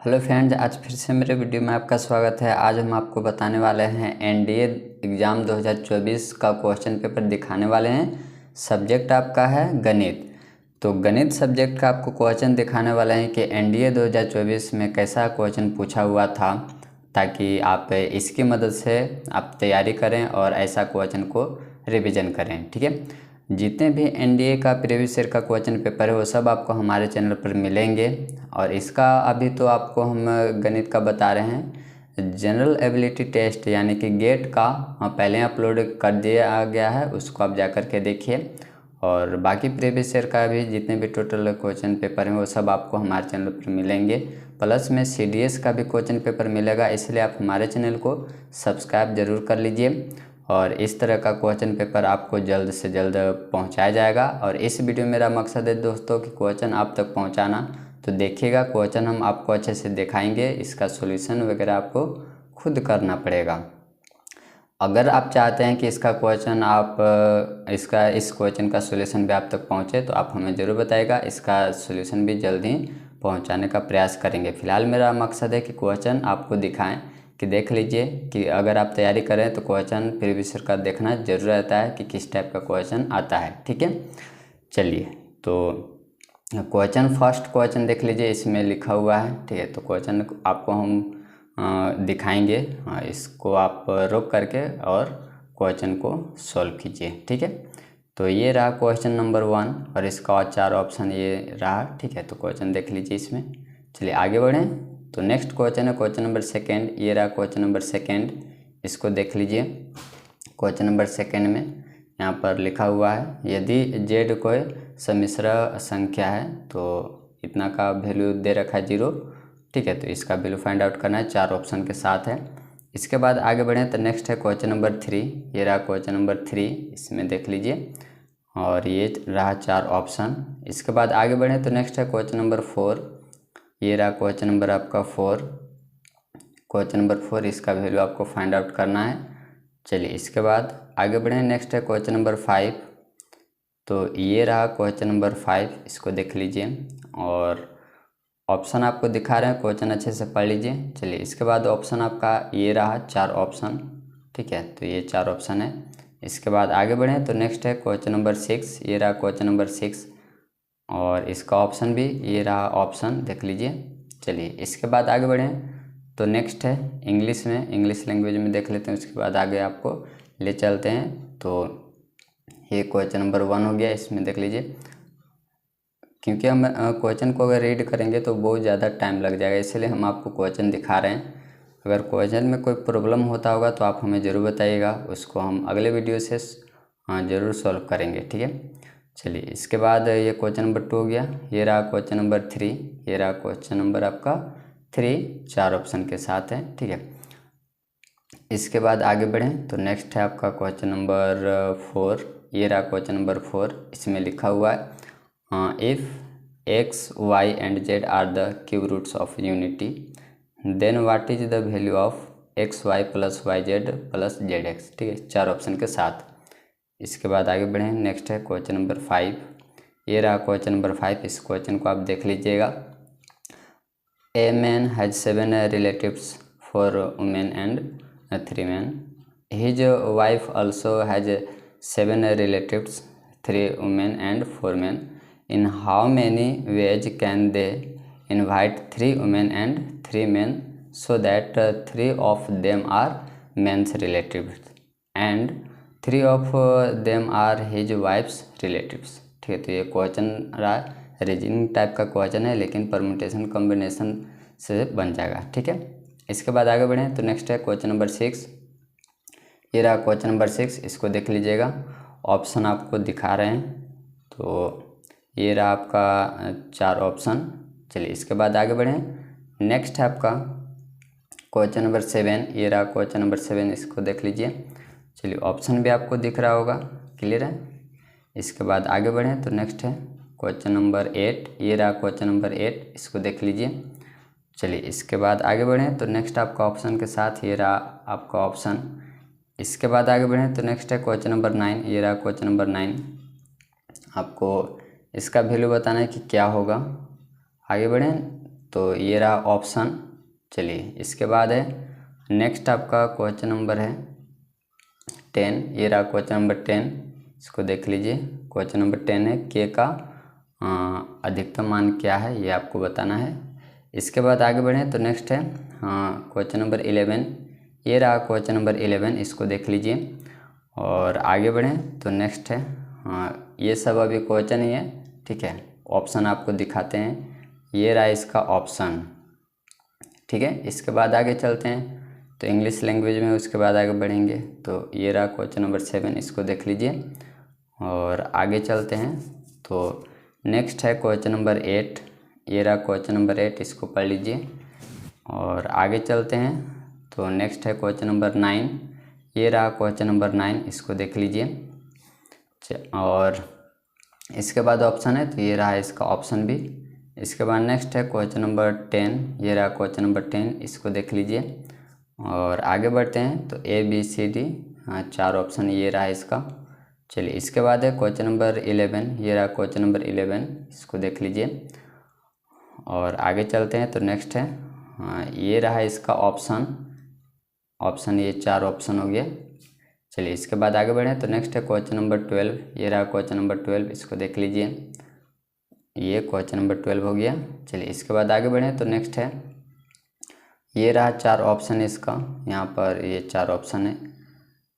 Hello friends, आज फिर से मेरे वीडियो में आपका स्वागत है। आज हम आपको बताने वाले हैं एनडीए एग्ज़ाम 2024 का क्वेश्चन पेपर दिखाने वाले हैं। सब्जेक्ट आपका है गणित। तो गणित सब्जेक्ट का आपको क्वेश्चन दिखाने वाले हैं कि एनडीए 2024 में कैसा क्वेश्चन पूछा हुआ था, ताकि आप इसकी मदद से आप तैयारी करें और ऐसा क्वेश्चन को रिवीजन करें। ठीक है, जितने भी एनडीए का प्रीवियस ईयर का क्वेश्चन पेपर है वो सब आपको हमारे चैनल पर मिलेंगे। और इसका अभी तो आपको हम गणित का बता रहे हैं, जनरल एबिलिटी टेस्ट यानी कि गेट का पहले अपलोड कर दिया गया है, उसको आप जा कर के देखिए। और बाकी प्रीवियस ईयर का भी जितने भी टोटल क्वेश्चन पेपर हैं वो सब आपको हमारे चैनल पर मिलेंगे। प्लस में सीडीएस का भी क्वेश्चन पेपर मिलेगा, इसलिए आप हमारे चैनल को सब्सक्राइब ज़रूर कर लीजिए। और इस तरह का क्वेश्चन पेपर आपको जल्द से जल्द पहुंचाया जाएगा। और इस वीडियो मेरा मकसद है दोस्तों कि क्वेश्चन आप तक पहुंचाना। तो देखिएगा, क्वेश्चन हम आपको अच्छे से दिखाएंगे, इसका सॉल्यूशन वगैरह आपको खुद करना पड़ेगा। अगर आप चाहते हैं कि इसका क्वेश्चन आप इस क्वेश्चन का सॉल्यूशन भी आप तक पहुंचे तो आप हमें ज़रूर बताइएगा। इसका सॉल्यूशन भी जल्द ही पहुंचाने का प्रयास करेंगे। फिलहाल मेरा मकसद है कि क्वेश्चन आपको दिखाएं, कि देख लीजिए कि अगर आप तैयारी करें तो क्वेश्चन प्रीवियस ईयर का देखना जरूर रहता है कि किस टाइप का क्वेश्चन आता है। ठीक है, चलिए तो क्वेश्चन फर्स्ट क्वेश्चन देख लीजिए, इसमें लिखा हुआ है। ठीक है, तो क्वेश्चन आपको हम दिखाएंगे। इसको आप रोक करके और क्वेश्चन को सॉल्व कीजिए। ठीक है, तो ये रहा क्वेश्चन नंबर 1 और इसका और 4 ऑप्शन ये रहा। ठीक है, तो क्वेश्चन देख लीजिए इसमें। चलिए आगे बढ़ें। तो नेक्स्ट क्वेश्चन है क्वेश्चन नंबर 2। ये रहा क्वेश्चन नंबर 2, इसको देख लीजिए। क्वेश्चन नंबर 2 में यहाँ पर लिखा हुआ है, यदि जेड कोई सम्मिश्र संख्या है तो इतना का वैल्यू दे रखा है 0। ठीक है, तो इसका वैल्यू फाइंड आउट करना है, 4 ऑप्शन के साथ है। इसके बाद आगे बढ़ें तो नेक्स्ट है क्वेश्चन नंबर 3। ये रहा क्वेश्चन नंबर 3, इसमें देख लीजिए और ये रहा 4 ऑप्शन। इसके बाद आगे बढ़ें तो नेक्स्ट है क्वेश्चन नंबर 4। ये रहा क्वेश्चन नंबर आपका 4। क्वेश्चन नंबर 4, इसका वैल्यू आपको फाइंड आउट करना है। चलिए इसके बाद आगे बढ़ें, नेक्स्ट है क्वेश्चन नंबर 5। तो ये रहा क्वेश्चन नंबर 5, इसको देख लीजिए और ऑप्शन आपको दिखा रहे हैं, क्वेश्चन अच्छे से पढ़ लीजिए। चलिए इसके बाद ऑप्शन आपका ये रहा 4 ऑप्शन। ठीक है, तो ये 4 ऑप्शन है। इसके बाद आगे बढ़ें तो नेक्स्ट है क्वेश्चन नंबर 6। ये रहा क्वेश्चन नंबर 6 और इसका ऑप्शन भी ये रहा ऑप्शन, देख लीजिए। चलिए इसके बाद आगे बढ़ें तो नेक्स्ट है इंग्लिश में, इंग्लिश लैंग्वेज में देख लेते हैं, उसके बाद आगे आपको ले चलते हैं। तो ये क्वेश्चन नंबर 1 हो गया, इसमें देख लीजिए। क्योंकि हम क्वेश्चन को अगर रीड करेंगे तो बहुत ज़्यादा टाइम लग जाएगा, इसलिए हम आपको क्वेश्चन दिखा रहे हैं। अगर क्वेश्चन में कोई प्रॉब्लम होता होगा तो आप हमें ज़रूर बताइएगा, उसको हम अगले वीडियो से ज़रूर सॉल्व करेंगे। ठीक है, चलिए इसके बाद ये क्वेश्चन नंबर 2 हो गया। ये रहा क्वेश्चन नंबर 3। ये रहा क्वेश्चन नंबर आपका 3, 4 ऑप्शन के साथ है। ठीक है, इसके बाद आगे बढ़ें तो नेक्स्ट है आपका क्वेश्चन नंबर 4। ये रहा क्वेश्चन नंबर 4, इसमें लिखा हुआ है, if X Y and Z are the cube roots of unity then what is the value of X Y plus Y Z plus Z X. ठीक है, 4 ऑप्शन के साथ। इसके बाद आगे बढ़ें, नेक्स्ट है क्वेश्चन नंबर 5। ये रहा क्वेश्चन नंबर 5, इस क्वेश्चन को आप देख लीजिएगा। A man has 7 relatives, 4 women and 3 man. His wife also has 7 relatives, 3 women and 4 man. In how many ways can they invite 3 women and 3 man so that 3 of them are men's relatives and 3 of them are his wife's relatives. ठीक है, तो ये question रहा, reasoning type का question है, लेकिन permutation combination से बन जाएगा। ठीक है, इसके बाद आगे बढ़ें तो नेक्स्ट है क्वेश्चन नंबर 6। ये रहा क्वेश्चन नंबर 6, इसको देख लीजिएगा। ऑप्शन आपको दिखा रहे हैं, तो ये रहा आपका 4 ऑप्शन। चलिए इसके बाद आगे बढ़ें, नेक्स्ट है आपका क्वेश्चन नंबर 7। ये रहा क्वेश्चन नंबर 7, इसको देख लीजिए। चलिए ऑप्शन भी आपको दिख रहा होगा, क्लियर है। इसके बाद आगे बढ़ें तो नेक्स्ट है क्वेश्चन नंबर 8। ये रहा क्वेश्चन नंबर 8, इसको देख लीजिए। चलिए इसके बाद आगे बढ़ें तो नेक्स्ट आपका ऑप्शन के साथ ये रहा आपका ऑप्शन। इसके बाद आगे बढ़ें तो नेक्स्ट है क्वेश्चन नंबर 9। ये रहा क्वेश्चन नंबर 9, आपको इसका वैल्यू बताना है कि क्या होगा। आगे बढ़ें तो ये रहा ऑप्शन। चलिए इसके बाद है नेक्स्ट आपका क्वेश्चन नंबर है 10। ये रहा क्वेश्चन नंबर 10, इसको देख लीजिए। क्वेश्चन नंबर 10 है के का अधिकतम मान क्या है, ये आपको बताना है। इसके बाद आगे बढ़ें तो नेक्स्ट है क्वेश्चन नंबर 11। ये रहा क्वेश्चन नंबर 11, इसको देख लीजिए। और आगे बढ़ें तो नेक्स्ट है ये सब अभी क्वेश्चन ही है, ठीक है। ऑप्शन आपको दिखाते हैं, ये रहा इसका ऑप्शन, ठीक है। इसके बाद आगे चलते हैं तो इंग्लिश लैंग्वेज में उसके बाद आगे बढ़ेंगे। तो ये रहा क्वेश्चन नंबर 7, इसको देख लीजिए। और आगे चलते हैं तो नेक्स्ट है क्वेश्चन नंबर 8। ये रहा क्वेश्चन नंबर 8, इसको पढ़ लीजिए। और आगे चलते हैं तो नेक्स्ट है क्वेश्चन नंबर 9। ये रहा क्वेश्चन नंबर 9, इसको देख लीजिए। और इसके बाद ऑप्शन है, तो ये रहा इसका ऑप्शन भी। इसके बाद नेक्स्ट है क्वेश्चन नंबर 10। ये रहा क्वेश्चन नंबर 10, इसको देख लीजिए। और आगे बढ़ते हैं तो ABCD 4 ऑप्शन, ये रहा इसका। चलिए इसके बाद है क्वेश्चन नंबर 11। ये रहा क्वेश्चन नंबर 11, इसको देख लीजिए। और आगे चलते हैं तो नेक्स्ट है ये रहा इसका ऑप्शन, ये 4 ऑप्शन हो गया। चलिए इसके बाद आगे बढ़ें तो नेक्स्ट है क्वेश्चन नंबर 12। ये रहा क्वेश्चन नंबर 12, इसको देख लीजिए। ये क्वेश्चन नंबर 12 हो गया। चलिए इसके बाद आगे बढ़ें तो नेक्स्ट है ये रहा 4 ऑप्शन इसका, यहाँ पर ये 4 ऑप्शन है।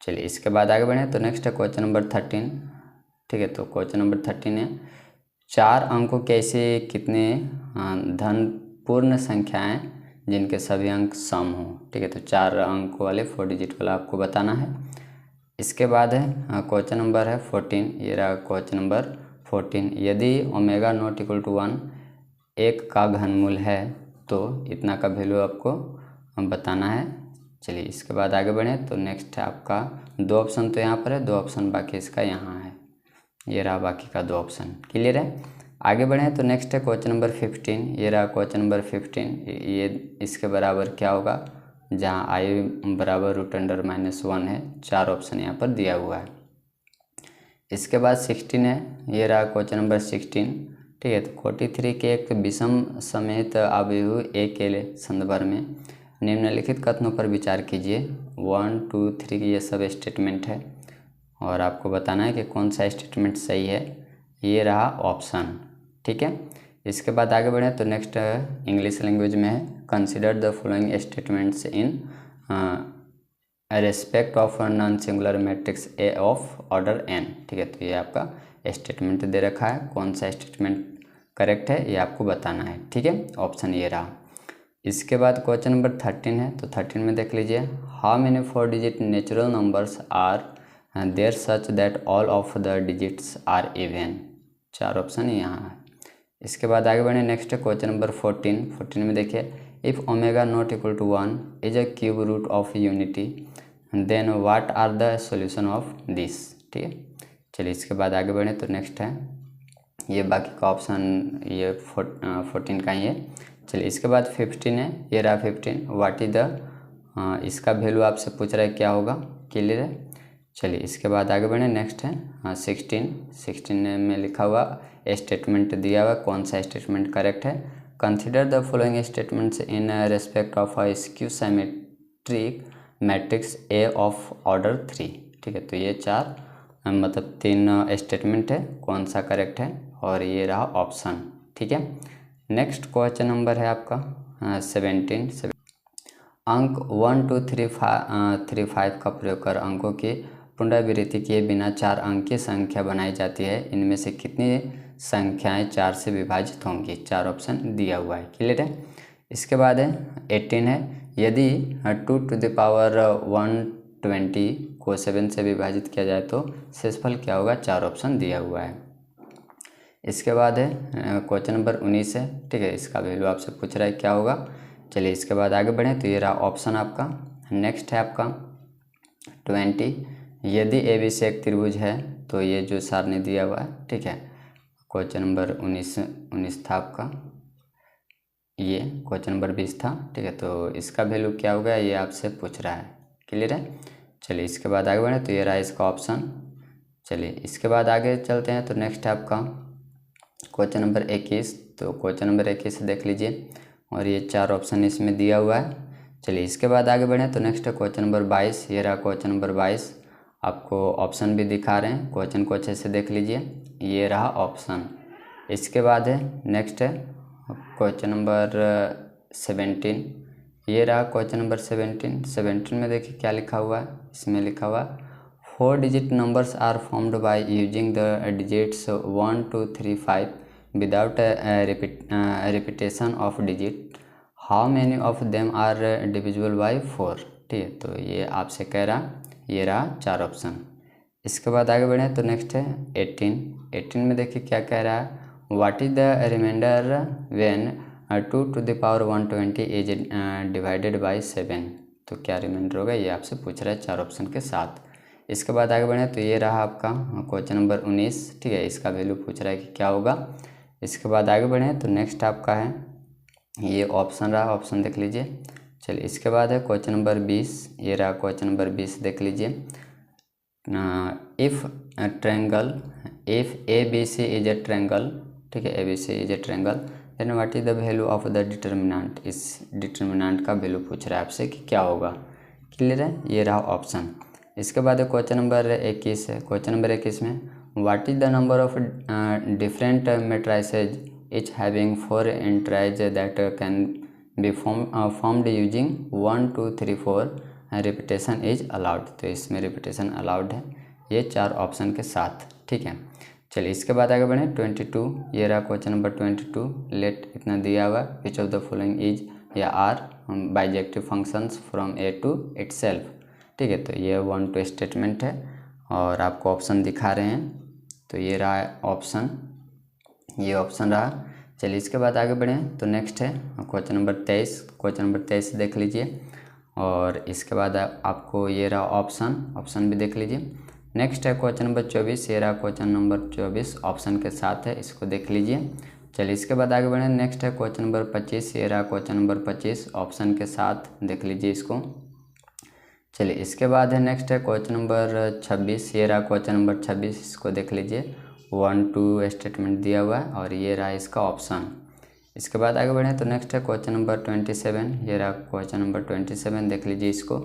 चलिए इसके बाद आगे बढ़ें तो नेक्स्ट है क्वेश्चन नंबर 13, ठीक है। तो क्वेश्चन नंबर 13 है 4 अंकों के ऐसे कितने धन पूर्ण संख्याएं जिनके सभी अंक सम हो, ठीक है। तो 4 अंकों वाले 4 डिजिट वाला आपको बताना है। इसके बाद है क्वेश्चन नंबर है 14। ये रहा क्वेश्चन नंबर 14। यदि ओमेगा नॉट इक्वल टू 1 1 का घनमूल है तो इतना का वैल्यू आपको बताना है। चलिए इसके बाद आगे बढ़ें तो नेक्स्ट है आपका 2 ऑप्शन, तो यहाँ पर है 2 ऑप्शन, बाकी इसका यहाँ है। ये रहा बाकी का 2 ऑप्शन, क्लियर है। आगे बढ़ें तो नेक्स्ट है क्वेश्चन नंबर 15। ये रहा क्वेश्चन नंबर 15। ये इसके बराबर क्या होगा, जहाँ i बराबर √(-1) है। 4 ऑप्शन यहाँ पर दिया हुआ है। इसके बाद 16 है। ये रहा क्वेश्चन नंबर 16, ठीक है। तो 43 के एक विषम समेत अवयवी ए के संदर्भ में निम्नलिखित कथनों पर विचार कीजिए। 1 2 3 ये सब स्टेटमेंट है और आपको बताना है कि कौन सा स्टेटमेंट सही है। ये रहा ऑप्शन, ठीक है। इसके बाद आगे बढ़ें तो नेक्स्ट इंग्लिश लैंग्वेज में है consider the following statements in respect of non singular matrix A of order n, ठीक है। तो ये आपका स्टेटमेंट दे रखा है, कौन सा स्टेटमेंट करेक्ट है ये आपको बताना है, ठीक है। ऑप्शन ये रहा। इसके बाद क्वेश्चन नंबर 13 है। तो 13 में देख लीजिए how many 4 digit natural numbers are there such that all of the digits are even. 4 option यहाँ है। इसके बाद आगे बढ़े नेक्स्ट है क्वेश्चन नंबर 14 में देखिए if omega not equal to 1 is a cube root of unity then what are the solution of this, ठीक है। चलिए इसके बाद आगे बढ़े तो नेक्स्ट है ये बाकी का ऑप्शन, ये 14 का ही है। चलिए इसके बाद 15 है। ये रहा 15 व्हाट इज द, इसका वैल्यू आपसे पूछ रहा है क्या होगा, क्लियर है। चलिए इसके बाद आगे बढ़े नेक्स्ट है 16 में लिखा हुआ स्टेटमेंट दिया हुआ, कौन सा स्टेटमेंट करेक्ट है। Consider the following statements in respect of a skew symmetric matrix A of order 3, ठीक है। तो ये 4 मतलब 3 स्टेटमेंट है, कौन सा करेक्ट है, और ये रहा ऑप्शन, ठीक है। नेक्स्ट क्वेश्चन नंबर है आपका 17। अंक 1 2 3 5 का प्रयोग कर अंकों की पुनरावृत्ति किए बिना 4 अंक की संख्या बनाई जाती है। इनमें से कितनी संख्याएं 4 से विभाजित होंगी। 4 ऑप्शन दिया हुआ है, क्लियर है। इसके बाद है 18 है। यदि 2 टू द पावर 120 को 7 से विभाजित किया जाए तो शेषफल क्या होगा। 4 ऑप्शन दिया हुआ है। इसके बाद है क्वेश्चन नंबर 19 है, ठीक है। इसका वैल्यू आपसे पूछ रहा है क्या होगा। चलिए इसके बाद आगे बढ़ें तो ये रहा ऑप्शन आपका। नेक्स्ट है आपका 20। यदि ABC एक त्रिभुज है तो ये जो सारणी दिया हुआ है, ठीक है। क्वेश्चन नंबर 19 था आपका, ये क्वेश्चन नंबर 20 था, ठीक है। तो इसका वैल्यू क्या होगा ये आपसे पूछ रहा है, क्लियर है। चलिए इसके बाद आगे बढ़ें तो ये रहा इसका ऑप्शन। चलिए इसके बाद आगे चलते हैं तो नेक्स्ट है आपका क्वेश्चन नंबर 21। तो क्वेश्चन नंबर 21 देख लीजिए और ये 4 ऑप्शन इसमें दिया हुआ है। चलिए इसके बाद आगे बढ़ें तो नेक्स्ट है क्वेश्चन नंबर 22। ये रहा क्वेश्चन नंबर 22। आपको ऑप्शन भी दिखा रहे हैं, क्वेश्चन को अच्छे से देख लीजिए। ये रहा ऑप्शन। इसके बाद है नेक्स्ट है क्वेश्चन नंबर 17। ये रहा क्वेश्चन नंबर 17 में देखिए क्या लिखा हुआ है। इसमें लिखा हुआ 4 digit numbers are formed by using the digits 1 2 3 5 without repetition of digit, how many of them are divisible by 4। ठीक है, तो ये आपसे कह रहा, ये रहा 4 ऑप्शन। इसके बाद आगे बढ़ें तो नेक्स्ट है 18 में देखिए क्या कह रहा है, what is the remainder when 2 to the power 120 is divided by 7। तो क्या रिमाइंडर होगा, ये आपसे पूछ रहा है 4 ऑप्शन के साथ। इसके बाद आगे बढ़ें तो ये रहा आपका क्वेश्चन नंबर 19। ठीक है, इसका वैल्यू पूछ रहा है कि क्या होगा। इसके बाद आगे बढ़ें तो नेक्स्ट आपका है ये ऑप्शन रहा, ऑप्शन देख लीजिए। चलिए इसके बाद है क्वेश्चन नंबर 20। ये रहा क्वेश्चन नंबर 20, देख लीजिए। If triangle, if ABC is a triangle, ठीक है, ABC is a triangle, then what is the value of the determinant. इस डिटर्मिनेंट का वैल्यू पूछ रहा है आपसे कि क्या होगा। क्लियर है, ये रहा ऑप्शन। इसके बाद है क्वेश्चन नंबर 21 है। क्वेश्चन नंबर 21 में what is the number of different matrices each having 4 entries that can be formed using 1 2 3 4 repetition is allowed. तो इसमें रिपीटेशन अलाउड है, ये 4 ऑप्शन के साथ। ठीक है, चलिए इसके बाद आगे बढ़ें 22। ये रहा क्वेश्चन नंबर 22। लेट इतना दिया हुआ, which of the following is या are bijective functions from A to itself. ठीक है, तो ये 1 2 स्टेटमेंट है और आपको ऑप्शन दिखा रहे हैं। तो ये रहा ऑप्शन, ये ऑप्शन रहा। चलिए इसके बाद आगे बढ़ें तो नेक्स्ट है क्वेश्चन नंबर 23। क्वेश्चन नंबर 23 देख लीजिए और इसके बाद आपको ये रहा ऑप्शन, ऑप्शन भी देख लीजिए। नेक्स्ट है क्वेश्चन नंबर 24। ये रहा क्वेश्चन नंबर 24, ऑप्शन के साथ है, इसको देख लीजिए। चलिए इसके बाद आगे बढ़ें, नेक्स्ट है क्वेश्चन नंबर 25। ये रहा क्वेश्चन नंबर 25, ऑप्शन के साथ, देख लीजिए इसको। चलिए इसके बाद है नेक्स्ट है क्वेश्चन नंबर 26। ये रहा क्वेश्चन नंबर 26, इसको देख लीजिए। 1 2 स्टेटमेंट दिया हुआ है और ये रहा इसका ऑप्शन। इसके बाद आगे बढ़ें तो नेक्स्ट है क्वेश्चन नंबर 27। ये रहा क्वेश्चन नंबर 27, देख लीजिए इसको।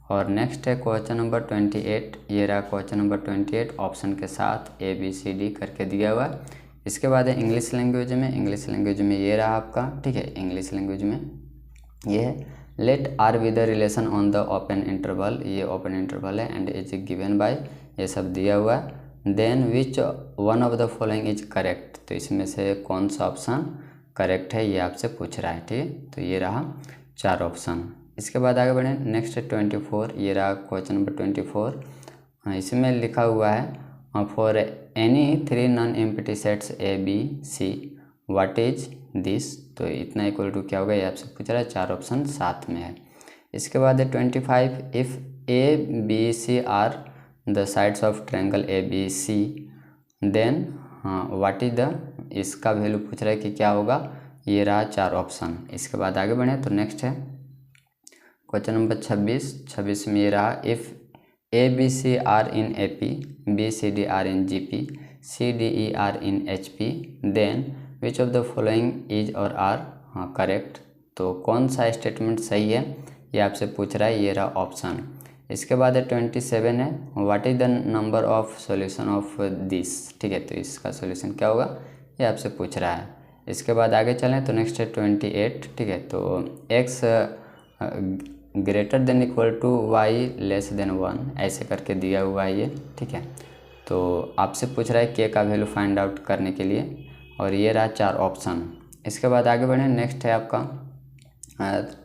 और नेक्स्ट है क्वेश्चन नंबर 28। ये रहा क्वेश्चन नंबर 28, ऑप्शन के साथ ABCD करके दिया हुआ है। इसके बाद है इंग्लिश लैंग्वेज में। इंग्लिश लैंग्वेज में ये रहा आपका, ठीक है, इंग्लिश लैंग्वेज में ये है let R be the relation on the open interval. ये ओपन इंटरवल है एंड इज गिवन बाय, ये सब दिया हुआ है। Then which one of the following is correct. तो इसमें से कौन सा ऑप्शन करेक्ट है, ये आपसे पूछ रहा है। ठीक है, तो ये रहा 4 ऑप्शन। इसके बाद आगे बढ़ें, नेक्स्ट है 24। ये रहा क्वेश्चन नंबर 24। इसमें लिखा हुआ है for any 3 non empty sets ABC what is this. तो इतना इक्वल टू क्या होगा, ये आपसे पूछ रहा है। 4 ऑप्शन साथ में है। इसके बाद है 25। If ABC are the sides of triangle ABC then what is the, इसका वैल्यू पूछ रहा है कि क्या होगा। ये रहा 4 ऑप्शन। इसके बाद आगे बढ़ें तो नेक्स्ट है क्वेश्चन नंबर 26। 26 में ये रहा if ABC are in AP, BCD are in GP, CDE are in HP, then which of the following is or are correct. तो कौन सा स्टेटमेंट सही है, ये आपसे पूछ रहा है। ये रहा ऑप्शन। इसके बाद है 27 है what is the number of solution of this. ठीक है, तो इसका सॉल्यूशन क्या होगा, ये आपसे पूछ रहा है। इसके बाद आगे चलें तो नेक्स्ट है 28। ठीक है, तो x greater than equal to y less than 1 ऐसे करके दिया हुआ है ये। ठीक है, तो आपसे पूछ रहा है k का वैल्यू फाइंड आउट करने के लिए और ये रहा 4 ऑप्शन। इसके बाद आगे बढ़ें, नेक्स्ट है आपका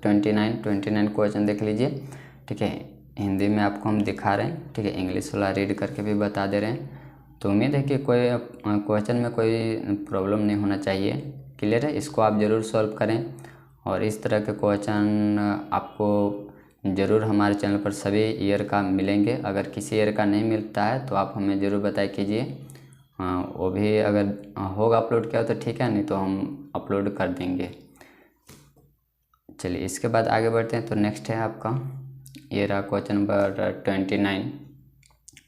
29 क्वेश्चन देख लीजिए। ठीक है, हिंदी में आपको हम दिखा रहे हैं। ठीक है, इंग्लिश वाला रीड करके भी बता दे रहे हैं। तो उम्मीद है कि कोई क्वेश्चन में कोई प्रॉब्लम नहीं होना चाहिए। क्लियर है, इसको आप ज़रूर सॉल्व करें और इस तरह के क्वेश्चन आपको ज़रूर हमारे चैनल पर सभी ईयर का मिलेंगे। अगर किसी ईयर का नहीं मिलता है तो आप हमें ज़रूर बताया कीजिए। वो भी अगर होगा अपलोड किया तो ठीक है, नहीं तो हम अपलोड कर देंगे। चलिए इसके बाद आगे बढ़ते हैं तो नेक्स्ट है आपका ये रहा question number 29।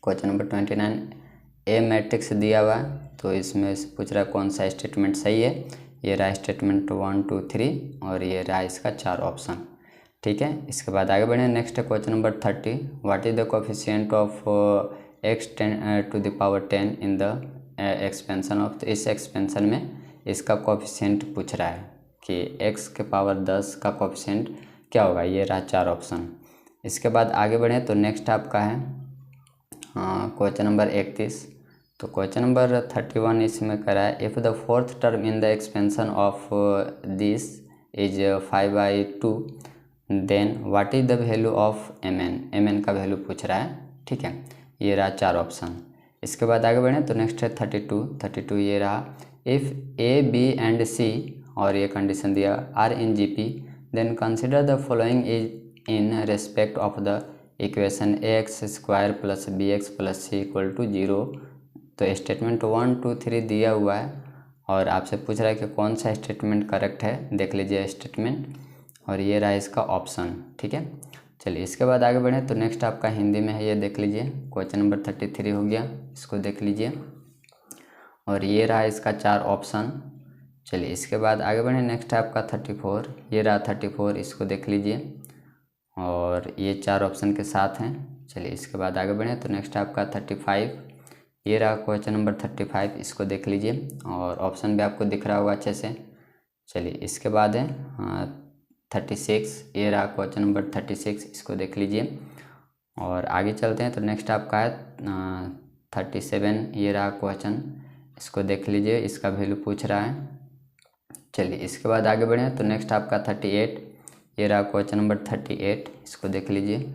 Question number 29 A matrix दिया हुआ है, तो इसमें से पूछ रहा है कौन सा स्टेटमेंट सही है, ये रहा स्टेटमेंट 1 2 3 और ये रहा इसका 4 ऑप्शन। ठीक है, इसके बाद आगे बढ़े। नेक्स्ट है question number 30, what is the coefficient of x 10 in the expansion of. तो इस एक्सपेंशन में इसका कोफिशिएंट पूछ रहा है कि x के पावर 10 का कोफिशिएंट क्या होगा। ये रहा 4 ऑप्शन। इसके बाद आगे बढ़े तो नेक्स्ट आपका है क्वेश्चन नंबर 31। तो क्वेश्चन नंबर 31 इसमें करा है, if the fourth term in the expansion of this is 5/2 then what is the value of mn का वैल्यू पूछ रहा है। ठीक है, ये रहा 4 ऑप्शन। इसके बाद आगे बढ़ें तो नेक्स्ट है 32 ये रहा, if a b and c और ये कंडीशन दिया are in GP then consider the following is in respect of the equation ax² + bx + c = 0। तो स्टेटमेंट 1 2 3 दिया हुआ है और आपसे पूछ रहा है कि कौन सा स्टेटमेंट करेक्ट है। देख लीजिए स्टेटमेंट और ये रहा इसका ऑप्शन। ठीक है, चलिए इसके बाद आगे बढ़ें तो नेक्स्ट आपका हिंदी में है, ये देख लीजिए क्वेश्चन नंबर 33 हो गया, इसको देख लीजिए और ये रहा इसका 4 ऑप्शन। चलिए इसके बाद आगे बढ़ें। नेक्स्ट है आपका 34, ये रहा 34, इसको देख लीजिए और ये 4 ऑप्शन के साथ हैं। चलिए इसके बाद आगे बढ़ें तो नेक्स्ट आपका 35, ये रहा क्वेश्चन नंबर 35, इसको देख लीजिए और ऑप्शन भी आपको दिख रहा होगा अच्छे से। चलिए इसके बाद है 36, ये रहा क्वेश्चन नंबर 36, इसको देख लीजिए और आगे चलते हैं तो नेक्स्ट आपका है 37, ये रहा क्वेश्चन, इसको देख लीजिए, इसका वैल्यू पूछ रहा है। चलिए इसके बाद आगे बढ़ें तो नेक्स्ट आपका 38, ये रहा क्वेश्चन नंबर 38, इसको देख लीजिए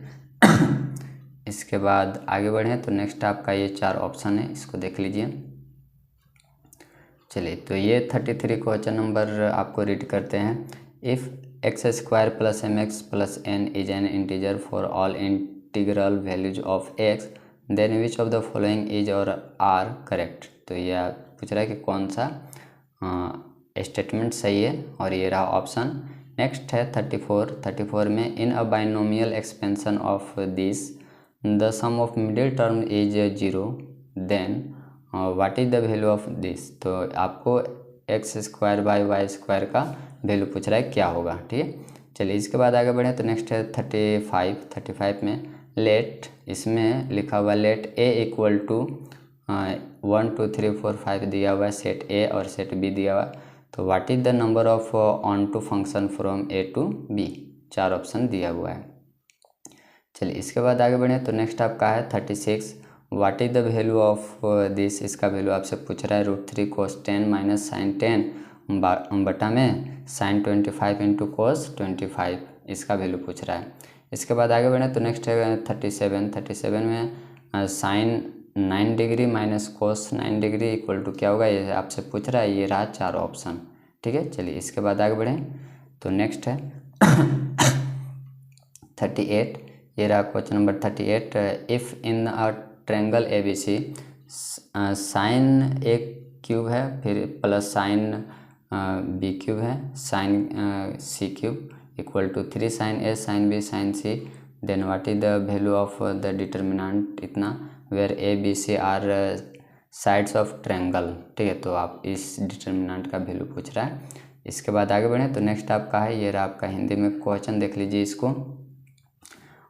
इसके बाद आगे बढ़ें तो नेक्स्ट आपका ये 4 ऑप्शन है, इसको देख लीजिए। चलिए तो ये 33 क्वेश्चन नंबर आपको रीड करते हैं, if x² + mx + n is an integer for all integral values of x then which of the following is or are correct. तो ये पूछ रहा है कि कौन सा स्टेटमेंट सही है और ये रहा ऑप्शन। नेक्स्ट है 34 में, in a binomial expansion of this the sum of middle term is 0 then what is the value of this. तो आपको x² / y² का वैल्यू पूछ रहा है क्या होगा। ठीक है, चलिए इसके बाद आगे बढ़ें तो नेक्स्ट है 35 में, लेट, इसमें लिखा हुआ लेट a = 1 2 3 4 5 दिया हुआ है, सेट A और सेट B दिया हुआ। तो what is the number of onto function from A to B, 4 option दिया हुआ है। चलिए इसके बाद आगे बढ़ें तो नेक्स्ट आपका है 36, what is the value of this, इसका वैल्यू आपसे पूछ रहा है √3 cos 10 - sin 10 बटा में sin 25 × cos 25, इसका वैल्यू पूछ रहा है। इसके बाद आगे बढ़ें तो नेक्स्ट है 37 में sin 9 डिग्री - cos 9 डिग्री = क्या होगा, ये आपसे पूछ रहा है। ये रहा 4 ऑप्शन। ठीक है, चलिए इसके बाद आगे बढ़ें तो नेक्स्ट है 38, ये रहा question number 38, if in a triangle ABC sin A³ है, फिर प्लस sin B³ है, sin C³ = 3 sin A sin B sin C then what is the value of the determinant इतना where A B C are sides of triangle. ठीक है, तो आप इस determinant का वैल्यू पूछ रहा है। इसके बाद आगे बढ़ें तो नेक्स्ट आपका है, ये रहा आपका हिंदी में क्वेश्चन, देख लीजिए इसको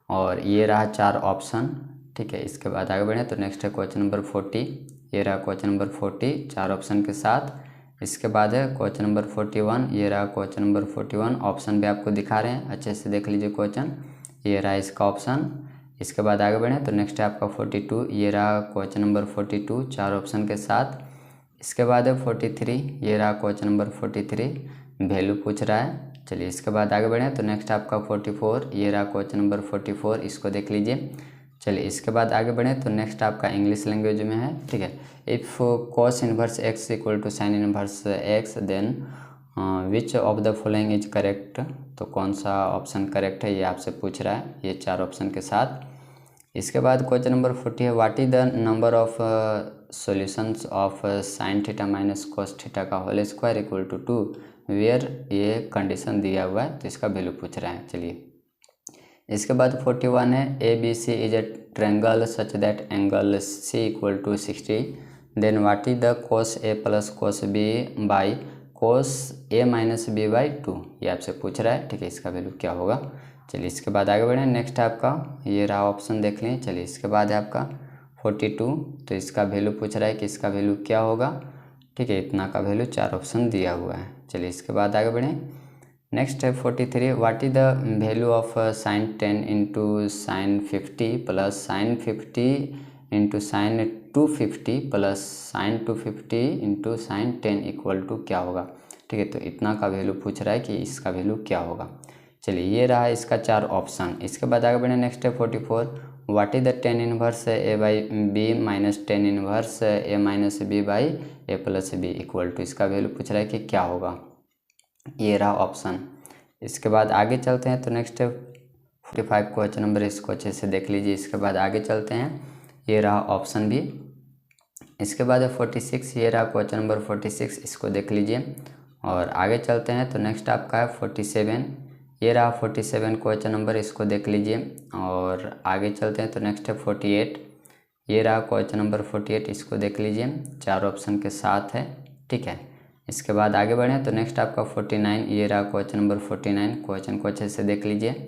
और ये रहा 4 ऑप्शन। ठीक है, इसके बाद आगे बढ़ें तो नेक्स्ट है क्वेश्चन नंबर 40, ये रहा क्वेश्चन नंबर 40 4 ऑप्शन के साथ। इसके बाद है क्वेश्चन नंबर 41, ये रहा क्वेश्चन नंबर 41, ऑप्शन भी आपको दिखा रहे हैं, अच्छे से देख लीजिए क्वेश्चन, ये रहा इसका ऑप्शन। इसके बाद आगे बढ़ें तो नेक्स्ट है आपका 42, ये रहा क्वेश्चन नंबर 42 4 ऑप्शन के साथ। इसके बाद है 43, ये रहा क्वेश्चन नंबर 43, वैल्यू पूछ रहा है। चलिए इसके बाद आगे बढ़ें तो नेक्स्ट आपका 44, ये रहा क्वेश्चन नंबर 44, इसको देख लीजिए। चलिए इसके बाद आगे बढ़ें तो नेक्स्ट आपका इंग्लिश लैंग्वेज में है। ठीक है, if cos inverse x = sin inverse x then which of the following is correct. तो कौन सा ऑप्शन करेक्ट है ये आपसे पूछ रहा है, ये 4 ऑप्शन के साथ। इसके बाद क्वेश्चन नंबर 40 है, what is the number of solutions of sin θ - cos θ का होल स्क्वायर = 2 वेयर, ये कंडीशन दिया हुआ है तो इसका वैल्यू पूछ रहा है। चलिए इसके बाद 41 है, ABC is a triangle such that angle C = 60 then what is the cos A + cos B by cos A minus B by 2, ये आपसे पूछ रहा है, ठीक है। इसका वैल्यू क्या होगा। चलिए इसके बाद आगे बढ़ें। नेक्स्ट आपका ये रहा ऑप्शन, देख लें। चलिए इसके बाद है आपका 42, तो इसका वैल्यू पूछ रहा है कि इसका वैल्यू क्या होगा, ठीक है। इतना का वैल्यू 4 ऑप्शन दिया हुआ है। चलिए इसके बाद आगे बढ़ें। नेक्स्ट है 43, what is the value of sine 10 into sine 50 plus sine 50 into sine 250 plus sine 250 into sine 10 equal to क्या होगा, ठीक है। तो इतना का वैल्यू पूछ रहा है कि इसका वैल्यू क्या होगा। चलिए ये रहा इसका 4 ऑप्शन। इसके बाद आगे बढ़े। नेक्स्ट है 44, what is the tan inverse A by B minus tan inverse A minus B by A plus B equal to, इसका वैल्यू पूछ रहा है कि क्या होगा। ये रहा ऑप्शन। इसके बाद आगे चलते हैं। तो नेक्स्ट है 45 क्वेश्चन नंबर, इसको अच्छे से देख लीजिए। इसके बाद आगे चलते हैं। ये रहा ऑप्शन भी। इसके बाद है 46, ये रहा क्वेश्चन नंबर 46, इसको देख लीजिए। और आगे चलते हैं। तो नेक्स्ट आपका है 47, ये रहा 47 क्वेश्चन नंबर, इसको देख लीजिए। और आगे चलते हैं। तो नेक्स्ट है 48, ये रहा क्वेश्चन नंबर 48, इसको देख लीजिए। 4 ऑप्शन के साथ है, ठीक है। इसके बाद आगे बढ़ें। तो नेक्स्ट आपका 49, ये रहा क्वेश्चन नंबर 49, क्वेश्चन को अच्छे से देख लीजिए।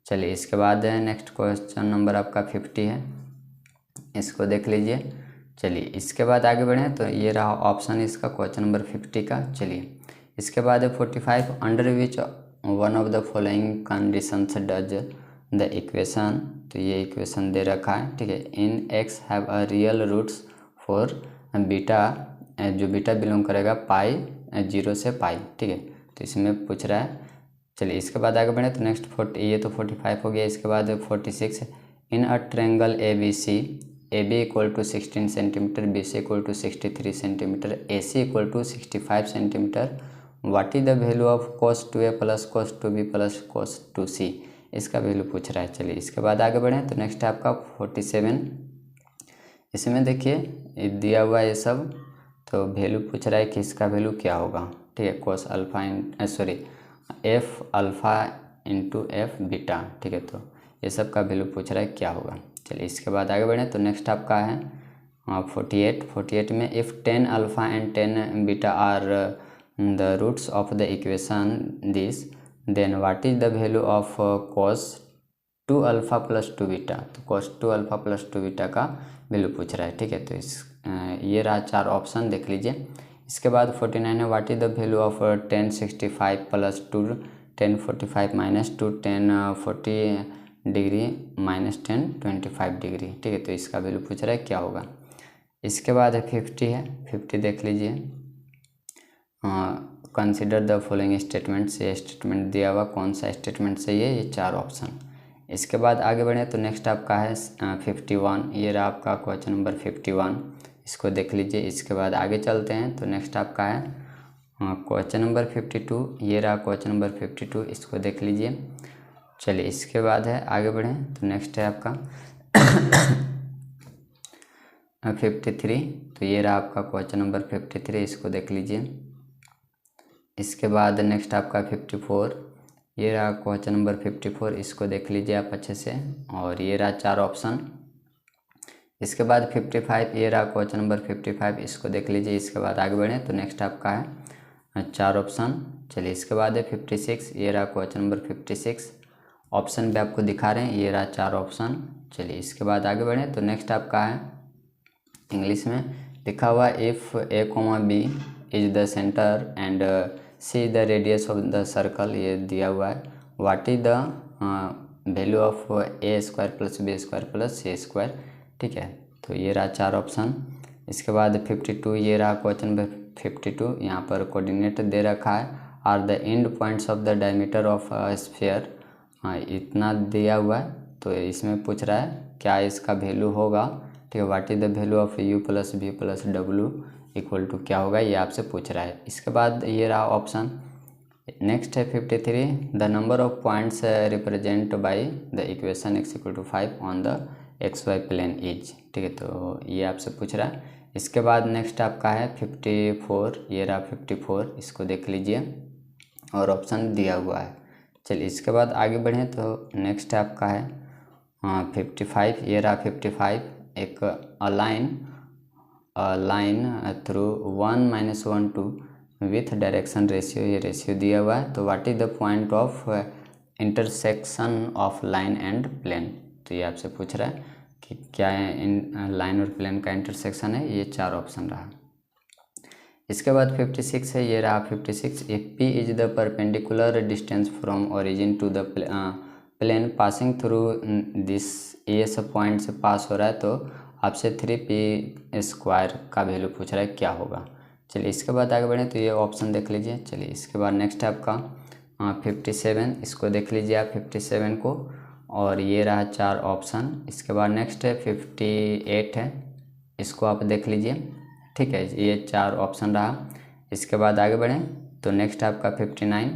चलिए इसके बाद है नेक्स्ट क्वेश्चन नंबर आपका 50 है, इसको देख लीजिए। चलिए इसके बाद आगे बढ़ें। तो ये रहा ऑप्शन इसका क्वेश्चन नंबर 50 का। चलिए इसके बाद है 45, under which one of the following conditions does the equation, तो ये इक्वेशन दे रखा है, ठीक है। In x have a real roots for beta, जो बीटा बिलोंग करेगा पाई 0 से पाई, ठीक है। तो इसमें पूछ रहा है। चलिए इसके बाद आगे बढ़े। तो नेक्स्ट 40, ये तो 45 हो गया। इसके बाद 46, in a triangle A B C, A B equal to 16 centimetre, B C equal to 63 centimetre, A C equal to 65 centimetre, what is the value of cos 2a plus cos 2b plus cos 2c, इसका value पूछ रहा है। चलिए इसके बाद आगे बढ़ें। तो नेक्स्ट है आपका 47, इसमें देखिए दिया हुआ ये सब, तो वैल्यू पूछ रहा है कि इसका वैल्यू क्या होगा, ठीक है। cos alpha F alpha into F beta, ठीक है। तो ये सब का वैल्यू पूछ रहा है क्या होगा। चलिए इसके बाद आगे बढ़ें। तो नेक्स्ट आपका है 48 में if 10 alpha and 10 beta are the roots of the equation this, then what is the value of cos 2 alpha plus 2 beta, तो cos 2 अल्फ़ा प्लस 2 बीटा का वैल्यू पूछ रहा है, ठीक है। तो ये रहा 4 ऑप्शन, देख लीजिए। इसके बाद 49 है, what is the value of 1065 plus 2 1045 minus 2 1040 degree minus 1025 degree, ठीक है। तो इसका वैल्यू पूछ रहा है क्या होगा। इसके बाद है 50 है, 50 देख लीजिए। कंसिडर द फॉलोइंग स्टेटमेंट्स, ये स्टेटमेंट दिया हुआ, कौन सा स्टेटमेंट सही है, ये 4 ऑप्शन। इसके बाद आगे बढ़े। तो नेक्स्ट आपका है 51, ये रहा आपका क्वेश्चन नंबर 51, इसको देख लीजिए। इसके बाद आगे चलते हैं। तो नेक्स्ट आपका है क्वेश्चन नंबर 52, ये रहा क्वेश्चन नंबर 52, इसको देख लीजिए। चलिए इसके बाद है आगे बढ़ें। तो नेक्स्ट है आपका 53, तो ये रहा आपका क्वेश्चन नंबर 53, इसको देख लीजिए। इसके बाद नेक्स्ट आपका 54, ये रहा क्वेश्चन नंबर 54, इसको देख लीजिए आप अच्छे से। और ये रहा 4 ऑप्शन। इसके बाद 55, ये रहा क्वेश्चन नंबर 55, इसको देख लीजिए। इसके बाद आगे बढ़ें। तो नेक्स्ट आपका है 4 ऑप्शन। चलिए इसके बाद है 56, ये रहा क्वेश्चन नंबर 56, ऑप्शन भी आपको दिखा रहे हैं, ये रहा 4 ऑप्शन। चलिए इसके बाद आगे बढ़ें। तो नेक्स्ट आपका है इंग्लिश में लिखा हुआ, if A comma B is the centre and C the radius of the circle, ये दिया हुआ है, what is the value of A square plus B square plus C square, ठीक है। तो ये रहा 4 ऑप्शन। इसके बाद 52, ये रहा क्वेश्चन नंबर 52, यहाँ पर कोऑर्डिनेट दे रखा है, are the end points of the diameter of sphere, हाँ इतना दिया हुआ है। तो इसमें पूछ रहा है क्या इसका वैल्यू होगा, ठीक है। What is the value of U plus B plus W equal to क्या होगा, ये आपसे पूछ रहा है। इसके बाद ये रहा ऑप्शन। नेक्स्ट है 53, the number of points represent by the equation x equal to 5 on the XY plane is, ठीक है। तो ये आपसे पूछ रहा है। इसके बाद नेक्स्ट आपका है 54, ये रहा 54, इसको देख लीजिए और ऑप्शन दिया हुआ है। चलिए इसके बाद आगे बढ़ें। तो नेक्स्ट आपका है 55, ये रहा 55, एक line through 1 - 1 to with direction ratio, ये रेशियो दिया हुआ है। तो what is the point of intersection of line and plane, तो ये आपसे पूछ रहा है कि क्या इन लाइन और प्लेन का इंटरसेक्शन है। ये 4 ऑप्शन रहा। इसके बाद 56 है, ये रहा 56। If P is the perpendicular distance from origin to the plane passing through this, ये सब पॉइंट से पास हो रहा है, तो आपसे 3p² का वैल्यू पूछ रहा है क्या होगा। चलिए इसके बाद आगे बढ़ें, तो ये ऑप्शन देख लीजिए। चलिए इसके बाद नेक्स्ट है आपका 57, इसको देख लीजिए आप 57 को, और ये रहा 4 ऑप्शन। इसके बाद नेक्स्ट है 58 है, इसको आप देख लीजिए, ठीक है, ये 4 ऑप्शन रहा। इसके बाद आगे बढ़ें तो नेक्स्ट आपका 59,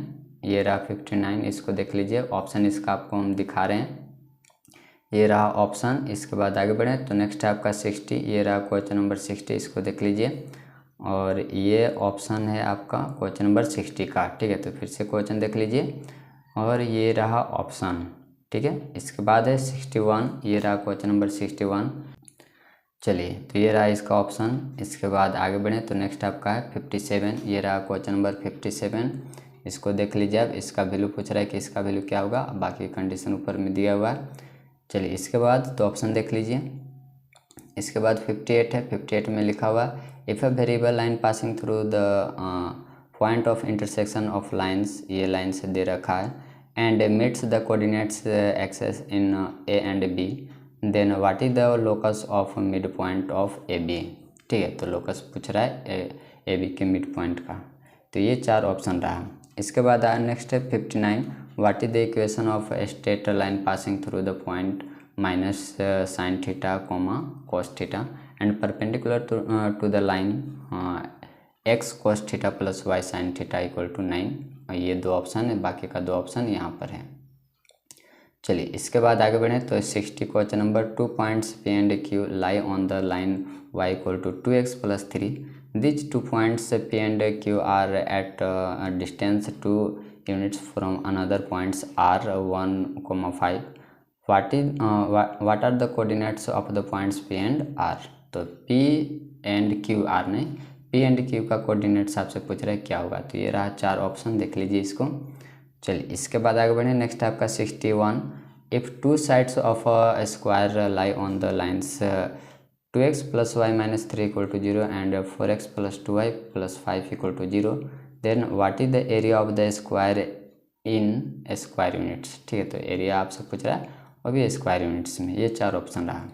ये रहा 59, इसको देख लीजिए, ऑप्शन इसका आपको हम दिखा रहे हैं, ये रहा ऑप्शन। इसके बाद आगे बढ़ें तो नेक्स्ट है आपका 60, ये रहा क्वेश्चन नंबर 60, इसको देख लीजिए, और ये ऑप्शन है आपका क्वेश्चन नंबर 60 का, ठीक है। तो फिर से क्वेश्चन देख लीजिए, और ये रहा ऑप्शन, ठीक है। इसके बाद है 61, ये रहा क्वेश्चन नंबर 61। चलिए तो ये रहा इसका ऑप्शन। इसके बाद आगे बढ़ें तो नेक्स्ट आपका है 57, ये रहा क्वेश्चन नंबर 57, इसको देख लीजिए आप, इसका वैल्यू पूछ रहा है कि इसका वैल्यू क्या होगा, बाकी कंडीशन ऊपर में दिया हुआ है। चलिए इसके बाद तो ऑप्शन देख लीजिए। इसके बाद 58 है, 58 में लिखा हुआ if a variable line passing through the point of intersection of lines, ये लाइन से दे रखा है, and meets the coordinates axes in A and B, then what is the locus of mid point of A B, ठीक है। तो locus पूछ रहा है ए बी के मिड पॉइंट का, तो ये 4 ऑप्शन रहा। इसके बाद नेक्स्ट है 59, what is the equation of a straight line passing through the point minus sine theta comma cos theta and perpendicular to the line X cos theta plus Y sine theta equal to 9, और ये 2 option है, बाकी का 2 option यहाँ पर है। चलिए इसके बाद आगे बढ़ें तो 60 question number 2 points P and Q lie on the line y equal to 2x plus 3, these 2 points P and Q are at distance 2 units from another points R1,5, what are the coordinates of the points P and R। तो P and Q R नहीं, P and Q का coordinates आपसे पूछ रहा है क्या होगा, तो ये रहा 4 ऑप्शन, देख लीजिए इसको। चलिए इसके बाद आगे बढ़ें, नेक्स्ट आपका 61, if 2 sides of a square lie on the lines 2x plus Y minus 3 equal to 0 and 4x plus 2y plus 5 equal to 0, then what is the area of the square in square units, ठीक है। तो area आपसे पूछ रहा है और भी square units में, ये 4 ऑप्शन रहा।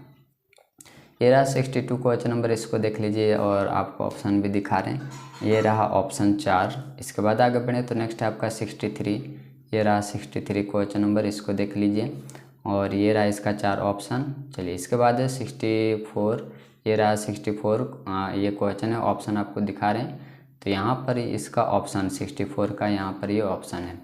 ये रहा 62 क्वेश्चन नंबर, इसको देख लीजिए, और आपको ऑप्शन भी दिखा रहे हैं, ये रहा ऑप्शन 4। इसके बाद आगे बढ़े तो नेक्स्ट है आपका 63, ये रहा 63 क्वेश्चन नंबर, इसको देख लीजिए, और ये रहा इसका 4 ऑप्शन। चलिए इसके बाद है 64, ये रहा 64, ये क्वेश्चन है, ऑप्शन आपको दिखा रहे हैं, तो यहाँ पर इसका ऑप्शन 64 का यहाँ पर ये ऑप्शन है।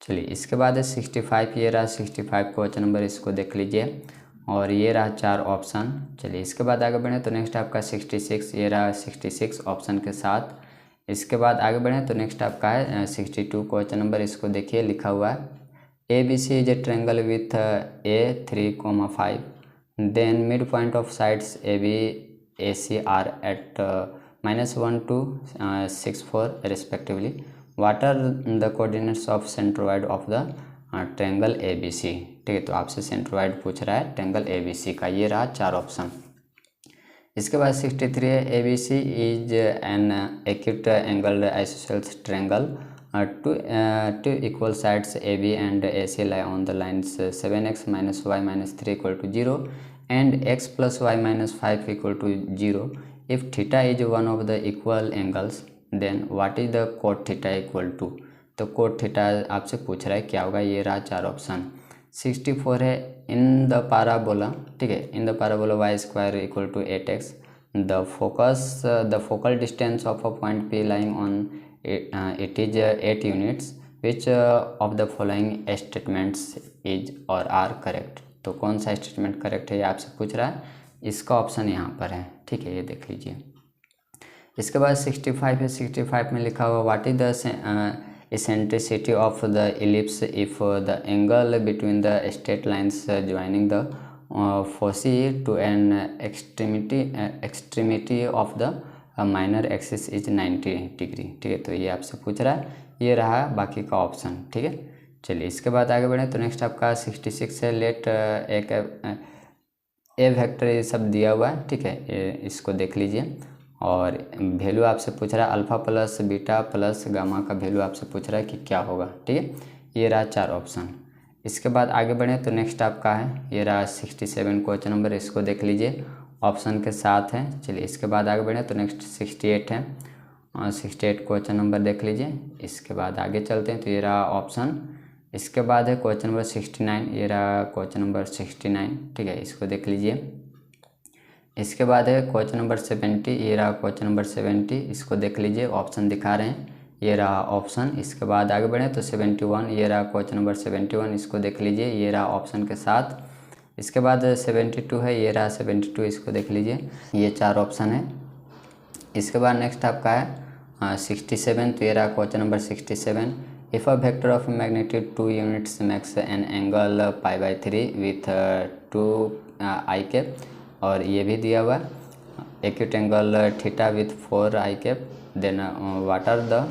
चलिए इसके बाद है 65, ये रहा 65 क्वेश्चन नंबर, इसको देख लीजिए, और ये रहा 4 ऑप्शन। चलिए इसके बाद आगे बढ़ें तो नेक्स्ट आपका 66, ये रहा 66 ऑप्शन के साथ। इसके बाद आगे बढ़ें तो नेक्स्ट आपका है 62 क्वेश्चन नंबर, इसको देखिए, लिखा हुआ है ABC is a triangle with A 3,5, then mid point of sides AB AC are at -1 to 6,4 respectively, what are the coordinates of centroid of the triangle ABC, ठीक है। तो आपसे सेंट्रोइड पूछ रहा है ट्रायंगल ABC का, ये रहा 4 ऑप्शन। इसके बाद 63 है, ABC is an acute angle isosceles triangle, two equal sides AB and AC lie on the lines 7x minus Y minus 3 equal to 0 and x plus Y minus 5 equal to 0, if theta is one of the equal angles, then what is the cot theta equal to. तो cot theta आपसे पूछ रहा है क्या होगा, ये रहा 4 option. 64 है, इन द पाराबोला, ठीक है, in the parabola Y square equal to 8x, the focal distance of a point P lying on it is 8 units, which of the following statements is or are correct. तो कौन सा statement correct है ये आपसे पूछ रहा है, इसका ऑप्शन यहाँ पर है, ठीक है, ये देख लीजिए। इसके बाद 65 है, 65 में लिखा हुआ what is the eccentricity of the ellipse if the angle between the straight lines joining the foci to an extremity of the minor axis is 90 degree. ठीक है, तो ये आपसे पूछ रहा है, ये रहा बाकी का ऑप्शन। ठीक है, चलिए इसके बाद आगे बढ़े। तो नेक्स्ट आपका 66 है, लेट एक ए वेक्टर ये सब दिया हुआ है। ठीक है, इसको देख लीजिए और वैल्यू आपसे पूछ रहा है alpha plus beta plus gamma का वैल्यू आपसे पूछ रहा है कि क्या होगा। ठीक है, ये रहा 4 ऑप्शन। इसके बाद आगे बढ़ें तो नेक्स्ट आपका है, ये रहा 67 क्वेश्चन नंबर, इसको देख लीजिए ऑप्शन के साथ है। चलिए इसके बाद आगे बढ़ें तो नेक्स्ट 68 है और 68 क्वेश्चन नंबर देख लीजिए। इसके बाद आगे चलते हैं तो ये रहा ऑप्शन। इसके बाद है क्वेश्चन नंबर 69, ये रहा क्वेश्चन नंबर 69। ठीक है, इसको देख लीजिए। इसके बाद है क्वेश्चन नंबर 70, ये रहा क्वेश्चन नंबर 70, इसको देख लीजिए ऑप्शन दिखा रहे हैं, ये रहा ऑप्शन। इसके बाद आगे बढ़ें तो 71, ये रहा क्वेश्चन नंबर 71, इसको देख लीजिए, ये रहा ऑप्शन के साथ। इसके बाद 72 है, ये रहा 72, इसको देख लीजिए, ये 4 ऑप्शन है। इसके बाद नेक्स्ट आपका है 67, तो ये रहा question number 67। If a vector of magnitude 2 units makes an angle π/3 with 2 i cap, और ये भी दिया हुआ है acute angle theta with 4 i cap, then what are the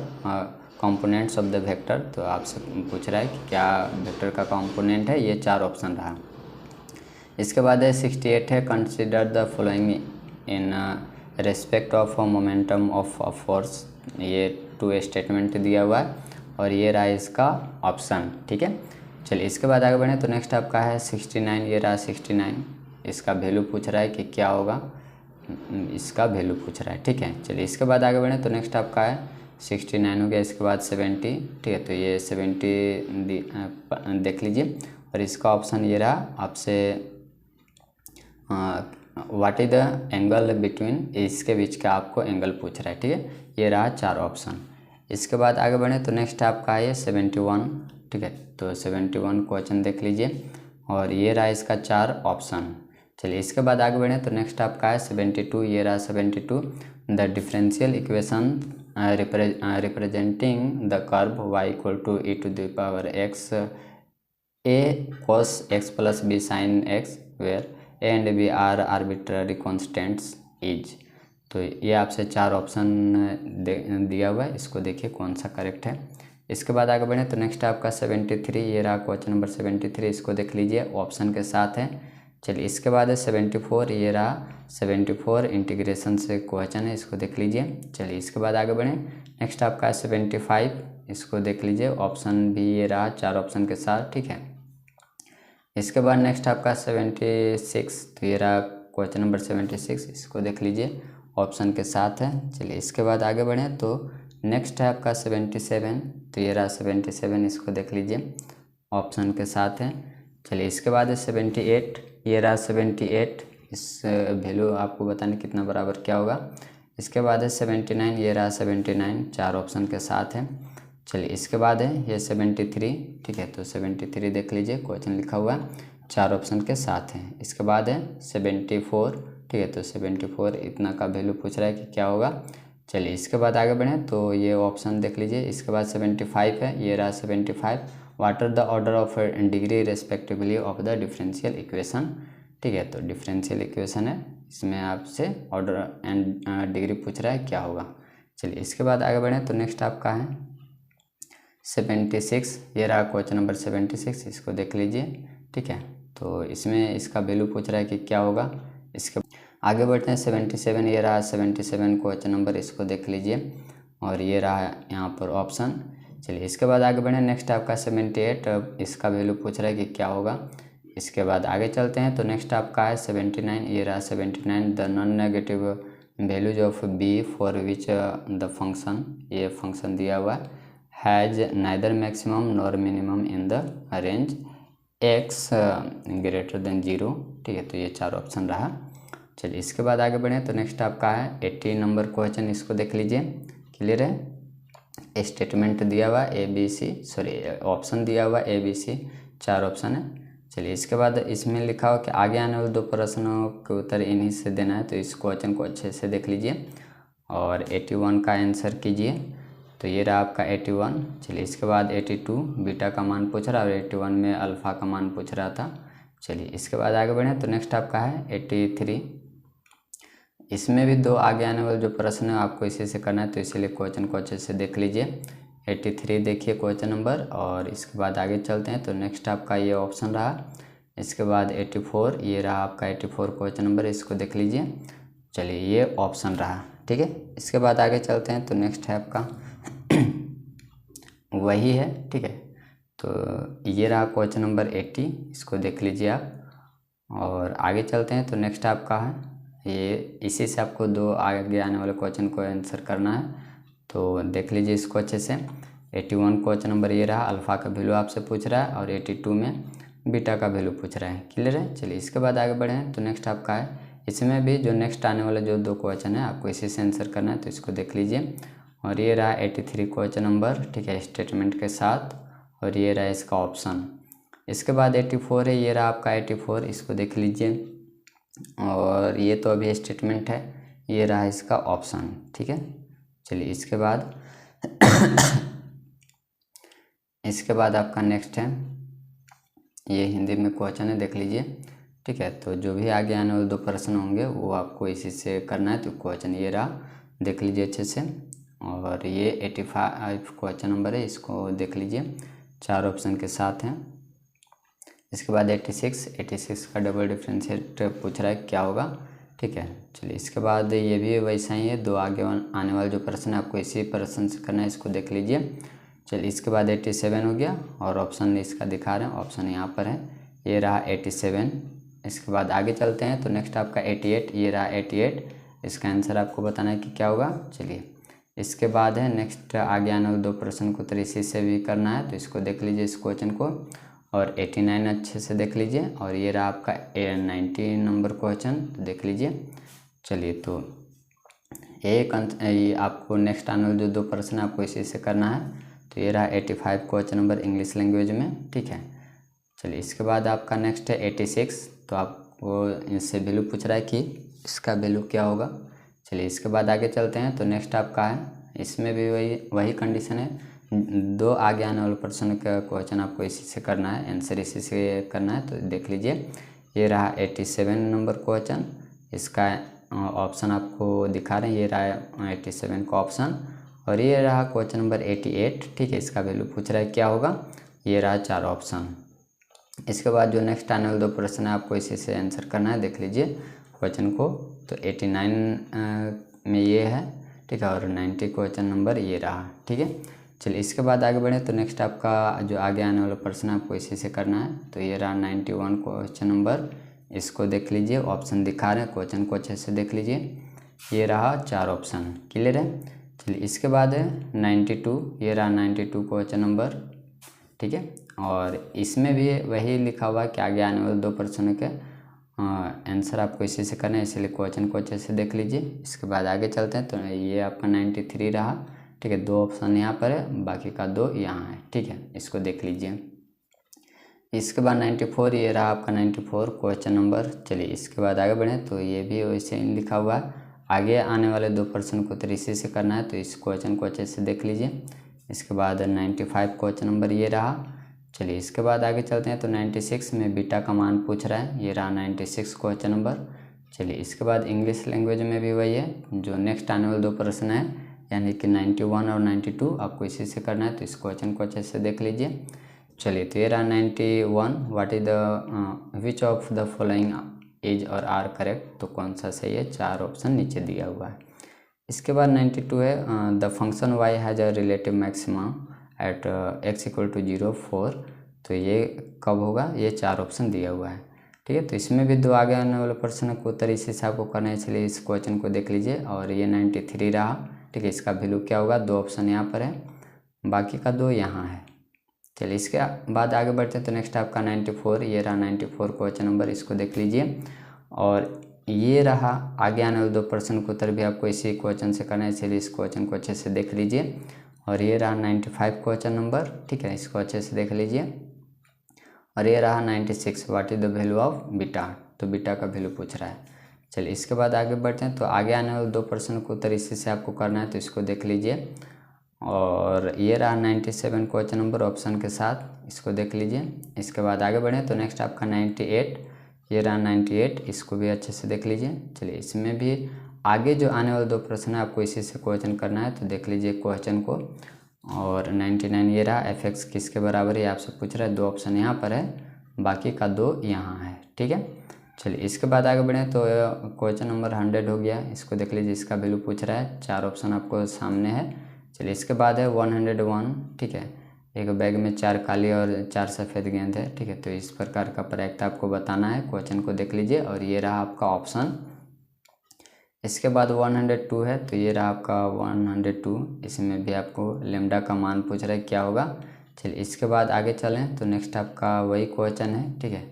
components of the vector. तो आपसे पूछ रहा है कि क्या वेक्टर का कंपोनेंट है, ये 4 ऑप्शन रहा। इसके बाद है 68 है, consider the following in respect of momentum of force, ये 2 स्टेटमेंट दिया हुआ है और ये रहा इसका ऑप्शन। ठीक है, चलिए इसके बाद आगे बढ़ें तो नेक्स्ट आपका है 69, ये रहा 69, इसका वैल्यू पूछ रहा है कि क्या होगा, इसका वैल्यू पूछ रहा है। ठीक है, चलिए इसके बाद आगे बढ़ें तो नेक्स्ट आपका है 69 हो गया। इसके बाद 70, ठीक है, तो ये 70 देख लीजिए और इसका ऑप्शन ये रहा आपसे what is the angle between, इसके बीच का आपको एंगल पूछ रहा है। ठीक है, ये रहा 4 ऑप्शन। इसके बाद आगे बढ़ें तो नेक्स्ट आपका है 71। ठीक है, तो 71 क्वेश्चन देख लीजिए और ये रहा इसका 4 ऑप्शन। चलिए इसके बाद आगे बढ़ें तो नेक्स्ट आपका है 72, ये रहा 72। The differential equation representing the curve y = e⁻x a cos x plus b sin x where a and b are arbitrary constants is। तो ये आपसे 4 ऑप्शन दिया हुआ है, इसको देखिए कौन सा करेक्ट है। इसके बाद आगे बढ़ें तो नेक्स्ट आपका 73, ये रहा क्वेश्चन नंबर 73, इसको देख लीजिए ऑप्शन के साथ है। चलिए इसके बाद है 74, ये रहा 74, इंटीग्रेशन से क्वेश्चन है, इसको देख लीजिए। चलिए इसके बाद आगे बढ़ें, नेक्स्ट आपका है 75, इसको देख लीजिए ऑप्शन भी ये रहा 4 ऑप्शन के साथ। ठीक है, इसके बाद नेक्स्ट आपका 76, तो ये रहा क्वेश्चन नंबर 76, इसको देख लीजिए ऑप्शन के साथ है। चलिए इसके बाद आगे बढ़ें तो नेक्स्ट है आपका 77, तो ये रहा 77, इसको देख लीजिए ऑप्शन के साथ है। चलिए इसके बाद है 78, ये रहा 78, इस वैल्यू आपको बताने कितना बराबर क्या होगा। इसके बाद है 79, ये रहा 79, 4 ऑप्शन के साथ है। चलिए इसके बाद है ये 73, ठीक है, तो 73 देख लीजिए क्वेश्चन लिखा हुआ है 4 ऑप्शन के साथ है। इसके बाद है 74, ठीक है, तो 74 इतना का वैल्यू पूछ रहा है कि क्या होगा। चलिए इसके बाद आगे बढ़ें तो ये ऑप्शन देख लीजिए। इसके बाद 75 है, ये रहा 75, what are the order of degree respectively of the differential equation. ठीक है, तो डिफरेंशियल इक्वेशन है, इसमें आपसे ऑर्डर एंड डिग्री पूछ रहा है क्या होगा। चलिए इसके बाद आगे बढ़ें तो नेक्स्ट आपका है 76, ये रहा क्वेश्चन नंबर 76, इसको देख लीजिए। ठीक है, तो इसमें इसका वैल्यू पूछ रहा है कि क्या होगा। इसके आगे बढ़ते हैं 77, ये रहा 77 क्वेश्चन नंबर, इसको देख लीजिए और ये रहा यहाँ पर ऑप्शन। चलिए इसके बाद आगे बढ़ें, नेक्स्ट आपका 78, इसका वैल्यू पूछ रहा है कि क्या होगा। इसके बाद आगे चलते हैं तो नेक्स्ट आपका है 79, ये रहा 79, the non negative values of B for which the function, ये फंक्शन दिया हुआ है, has neither maximum nor minimum in the range x greater than 0। ठीक है, तो ये 4 ऑप्शन रहा। चलिए इसके बाद आगे बढ़ें तो नेक्स्ट आपका है 80 नंबर क्वेश्चन, इसको देख लीजिए। क्लियर है, स्टेटमेंट दिया हुआ ABC, सॉरी ऑप्शन दिया हुआ ABC, 4 ऑप्शन है। चलिए इसके बाद इसमें लिखा हो कि आगे आने वाले 2 प्रश्नों के उत्तर इन्हीं से देना है, तो इस क्वेश्चन को अच्छे से देख लीजिए और 81 का आंसर कीजिए। तो ये रहा आपका 81। चलिए इसके बाद 82 बीटा का मान पूछ रहा है और 81 में अल्फ़ा का मान पूछ रहा था। चलिए इसके बाद आगे बढ़ें तो नेक्स्ट आपका है 83, इसमें भी दो आगे आने वाले जो प्रश्न है आपको इसी से करना है, तो इसीलिए क्वेश्चन को अच्छे से देख लीजिए। 83 देखिए क्वेश्चन नंबर, और इसके बाद आगे चलते हैं। तो नेक्स्ट आपका ये ऑप्शन रहा। इसके बाद 84 ये रहा आपका 84 क्वेश्चन नंबर, इसको देख लीजिए। चलिए ये ऑप्शन रहा, ठीक है। इसके बाद आगे चलते हैं। तो नेक्स्ट है आपका वही है, ठीक है। तो ये रहा क्वेश्चन नंबर 80, इसको देख लीजिए आप। और आगे चलते हैं। तो नेक्स्ट आपका है ये, इसी से आपको दो आगे आने वाले क्वेश्चन को आंसर करना है, तो देख लीजिए इसको अच्छे से। 81 क्वेश्चन नंबर ये रहा, अल्फ़ा का वैल्यू आपसे पूछ रहा है, और 82 में बीटा का वैल्यू पूछ रहा है। क्लियर है। चलिए इसके बाद आगे बढ़ें। तो नेक्स्ट आपका है, इसमें भी जो नेक्स्ट आने वाले जो दो क्वेश्चन है आपको इसी से आंसर करना है, तो इसको देख लीजिए। और ये रहा 83 क्वेश्चन नंबर, ठीक है, स्टेटमेंट के साथ, और ये रहा इसका ऑप्शन। इसके बाद 84 है, ये रहा आपका 84, इसको देख लीजिए। और ये तो अभी स्टेटमेंट है, ये रहा इसका ऑप्शन, ठीक है। चलिए इसके बाद इसके बाद आपका नेक्स्ट है, ये हिंदी में क्वेश्चन है, देख लीजिए, ठीक है। तो जो भी आगे आने वाले दो प्रश्न होंगे वो आपको इसी से करना है। तो क्वेश्चन ये रहा, देख लीजिए अच्छे से। और ये 85 क्वेश्चन नंबर है, इसको देख लीजिए, 4 ऑप्शन के साथ हैं। इसके बाद 86 का डबल डिफरेंशिएट पूछ रहा है, क्या होगा, ठीक है। चलिए इसके बाद ये भी वैसा ही है, दो आगे आने वाले जो प्रश्न है आपको इसी प्रश्न से करना है, इसको देख लीजिए। चलिए इसके बाद 87 हो गया, और ऑप्शन इसका दिखा रहे हैं, ऑप्शन यहाँ पर है, ये रहा 87। इसके बाद आगे चलते हैं। तो नेक्स्ट आपका 88, ये रहा 88, इसका आंसर आपको बताना है कि क्या होगा। चलिए इसके बाद है नेक्स्ट आगे आने वाले दो प्रश्न को इसी से भी करना है, तो इसको देख लीजिए इस क्वेश्चन को। और 89 अच्छे से देख लीजिए। और ये रहा आपका 90 नंबर क्वेश्चन, देख लीजिए। चलिए तो ये आपको नेक्स्ट आने वाले जो दो प्रश्न आपको इसी से करना है, तो ये रहा 85 क्वेश्चन नंबर इंग्लिश लैंग्वेज में, ठीक है। चलिए इसके बाद आपका नेक्स्ट है 86, तो आपको इससे वैल्यू पूछ रहा है कि इसका वैल्यू क्या होगा। चलिए इसके बाद आगे चलते हैं। तो नेक्स्ट आपका है, इसमें भी वही कंडीशन है, दो आगे आने वाले प्रश्न का क्वेश्चन आपको इसी से करना है, आंसर इसी से करना है। तो देख लीजिए, ये रहा 87 नंबर क्वेश्चन, इसका ऑप्शन आपको दिखा रहे हैं, ये रहा 87 का ऑप्शन। और ये रहा क्वेश्चन नंबर 88, ठीक है, इसका वैल्यू पूछ रहा है क्या होगा, ये रहा 4 ऑप्शन। इसके बाद जो नेक्स्ट आने वाले दो प्रश्न है आपको इसी से आंसर करना है, देख लीजिए क्वेश्चन को। तो 89 में ये है, ठीक है, और 90 क्वेश्चन नंबर ये रहा, ठीक है। चलिए इसके बाद आगे बढ़ें। तो नेक्स्ट आपका जो आगे आने वाला प्रश्न आपको इसी से करना है, तो ये रहा 91 क्वेश्चन नंबर, इसको देख लीजिए, ऑप्शन दिखा रहे हैं, क्वेश्चन को अच्छे से देख लीजिए, ये रहा 4 ऑप्शन। क्लियर है। चलिए इसके बाद है 92, ये रहा 92 क्वेश्चन नंबर, ठीक है। और इसमें भी वही लिखा हुआ है कि आगे आने वाले दो प्रश्नों के आंसर आपको इसी से करना है, इसलिए क्वेश्चन को अच्छे से देख लीजिए। इसके बाद आगे चलते हैं। तो ये आपका 93 रहा, ठीक है, 2 ऑप्शन यहाँ पर है, बाकी का 2 यहाँ है, ठीक है, इसको देख लीजिए। इसके बाद 94, ये रहा आपका 94 क्वेश्चन नंबर। चलिए इसके बाद आगे बढ़ें। तो ये भी वैसे ही लिखा हुआ है, आगे आने वाले दो प्रश्न को तो इसी से करना है, तो इस क्वेश्चन को अच्छे से देख लीजिए। इसके बाद 95 क्वेश्चन नंबर ये रहा। चलिए इसके बाद आगे चलते हैं। तो 96 में बीटा का मान पूछ रहा है, ये रहा 96 क्वेश्चन नंबर। चलिए इसके बाद इंग्लिश लैंग्वेज में भी वही है, जो नेक्स्ट आने वाले दो प्रश्न है, यानी कि 91 और 92 आपको इसी से करना है, तो इस क्वेश्चन को अच्छे से देख लीजिए। चलिए तो ये रहा 91, what is the which of the following is or are correct, तो कौन सा सही है, 4 ऑप्शन नीचे दिया हुआ है। इसके बाद 92 है, the function Y has a relative maximum at x equal to 0 4, तो ये कब होगा, ये 4 ऑप्शन दिया हुआ है, ठीक है। तो इसमें भी दो आगे आने वाले प्रश्न को उत्तर इसी से आपको करना है, इसलिए इस क्वेश्चन को देख लीजिए। और ये 93 रहा, ठीक है, इसका वैल्यू क्या होगा, 2 ऑप्शन यहाँ पर है, बाकी का 2 यहाँ है। चलिए इसके बाद आगे बढ़ते हैं। तो नेक्स्ट आपका 94, ये रहा 94 क्वेश्चन नंबर, इसको देख लीजिए। और ये रहा आगे आने वाले दो प्रश्न को उत्तर भी आपको इसी क्वेश्चन से करना है, इसलिए इस क्वेश्चन को अच्छे से देख लीजिए। और ये रहा 95 क्वेश्चन नंबर, ठीक है, इसको अच्छे से देख लीजिए। और ये रहा 96, what is the value of beta, तो बीटा का वैल्यू पूछ रहा है। चलिए इसके बाद आगे बढ़ते हैं। तो आगे आने वाले दो प्रश्न को उत्तर इसी से आपको करना है, तो इसको देख लीजिए। और ये रहा 97 क्वेश्चन नंबर ऑप्शन के साथ, इसको देख लीजिए। इसके बाद आगे बढ़ें। तो नेक्स्ट आपका 98, ये रहा 98, इसको भी अच्छे से देख लीजिए। चलिए इसमें भी आगे जो आने वाले 2 प्रश्न है आपको इसी से क्वेश्चन करना है, तो देख लीजिए क्वेश्चन को। और 99 ये रहा, fx किसके बराबर है आपसे पूछ रहा है। 2 ऑप्शन यहाँ पर है, बाकी का 2 यहाँ है, ठीक है। चलिए इसके बाद आगे बढ़े तो क्वेश्चन नंबर 100 हो गया, इसको देख लीजिए, इसका वैल्यू पूछ रहा है। 4 ऑप्शन आपको सामने है। चलिए इसके बाद है 101, ठीक है। एक बैग में 4 काली और 4 सफ़ेद गेंद है, ठीक है। तो इस प्रकार का प्रैक्ट आपको बताना है। क्वेश्चन को देख लीजिए और ये रहा आपका ऑप्शन। इसके बाद 102 है, तो ये रहा आपका 102। इसमें भी आपको लेमडा का मान पूछ रहा है क्या होगा। चलिए इसके बाद आगे चलें तो नेक्स्ट आपका वही क्वेश्चन है, ठीक है।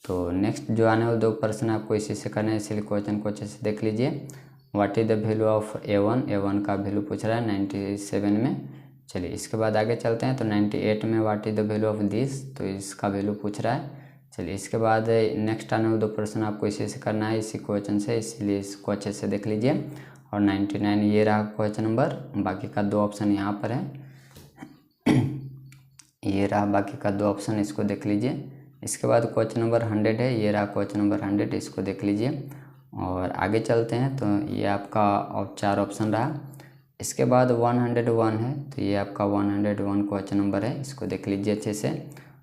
तो नेक्स्ट जो आने वाले 2 प्रश्न आपको इसी से करना है, इसलिए क्वेश्चन को अच्छे से देख लीजिए। What is the value of A1 का वैल्यू पूछ रहा है 97 में। चलिए इसके बाद आगे चलते हैं तो 98 में what is the value of this, तो इसका वैल्यू पूछ रहा है। चलिए इसके बाद नेक्स्ट आने वाले 2 प्रश्न आपको इसी से करना है, इसी क्वेश्चन से, इसीलिए इसको अच्छे से देख लीजिए। और 99 ये रहा क्वेश्चन नंबर, बाकी का 2 ऑप्शन यहाँ पर है। ये रहा बाकी का 2 ऑप्शन, इसको देख लीजिए। इसके बाद क्वेश्चन नंबर 100 है, ये रहा क्वेश्चन नंबर 100, इसको देख लीजिए। और आगे चलते हैं तो ये आपका 4 ऑप्शन रहा। इसके बाद 101 है, तो ये आपका 101 क्वेश्चन नंबर है, इसको देख लीजिए अच्छे से।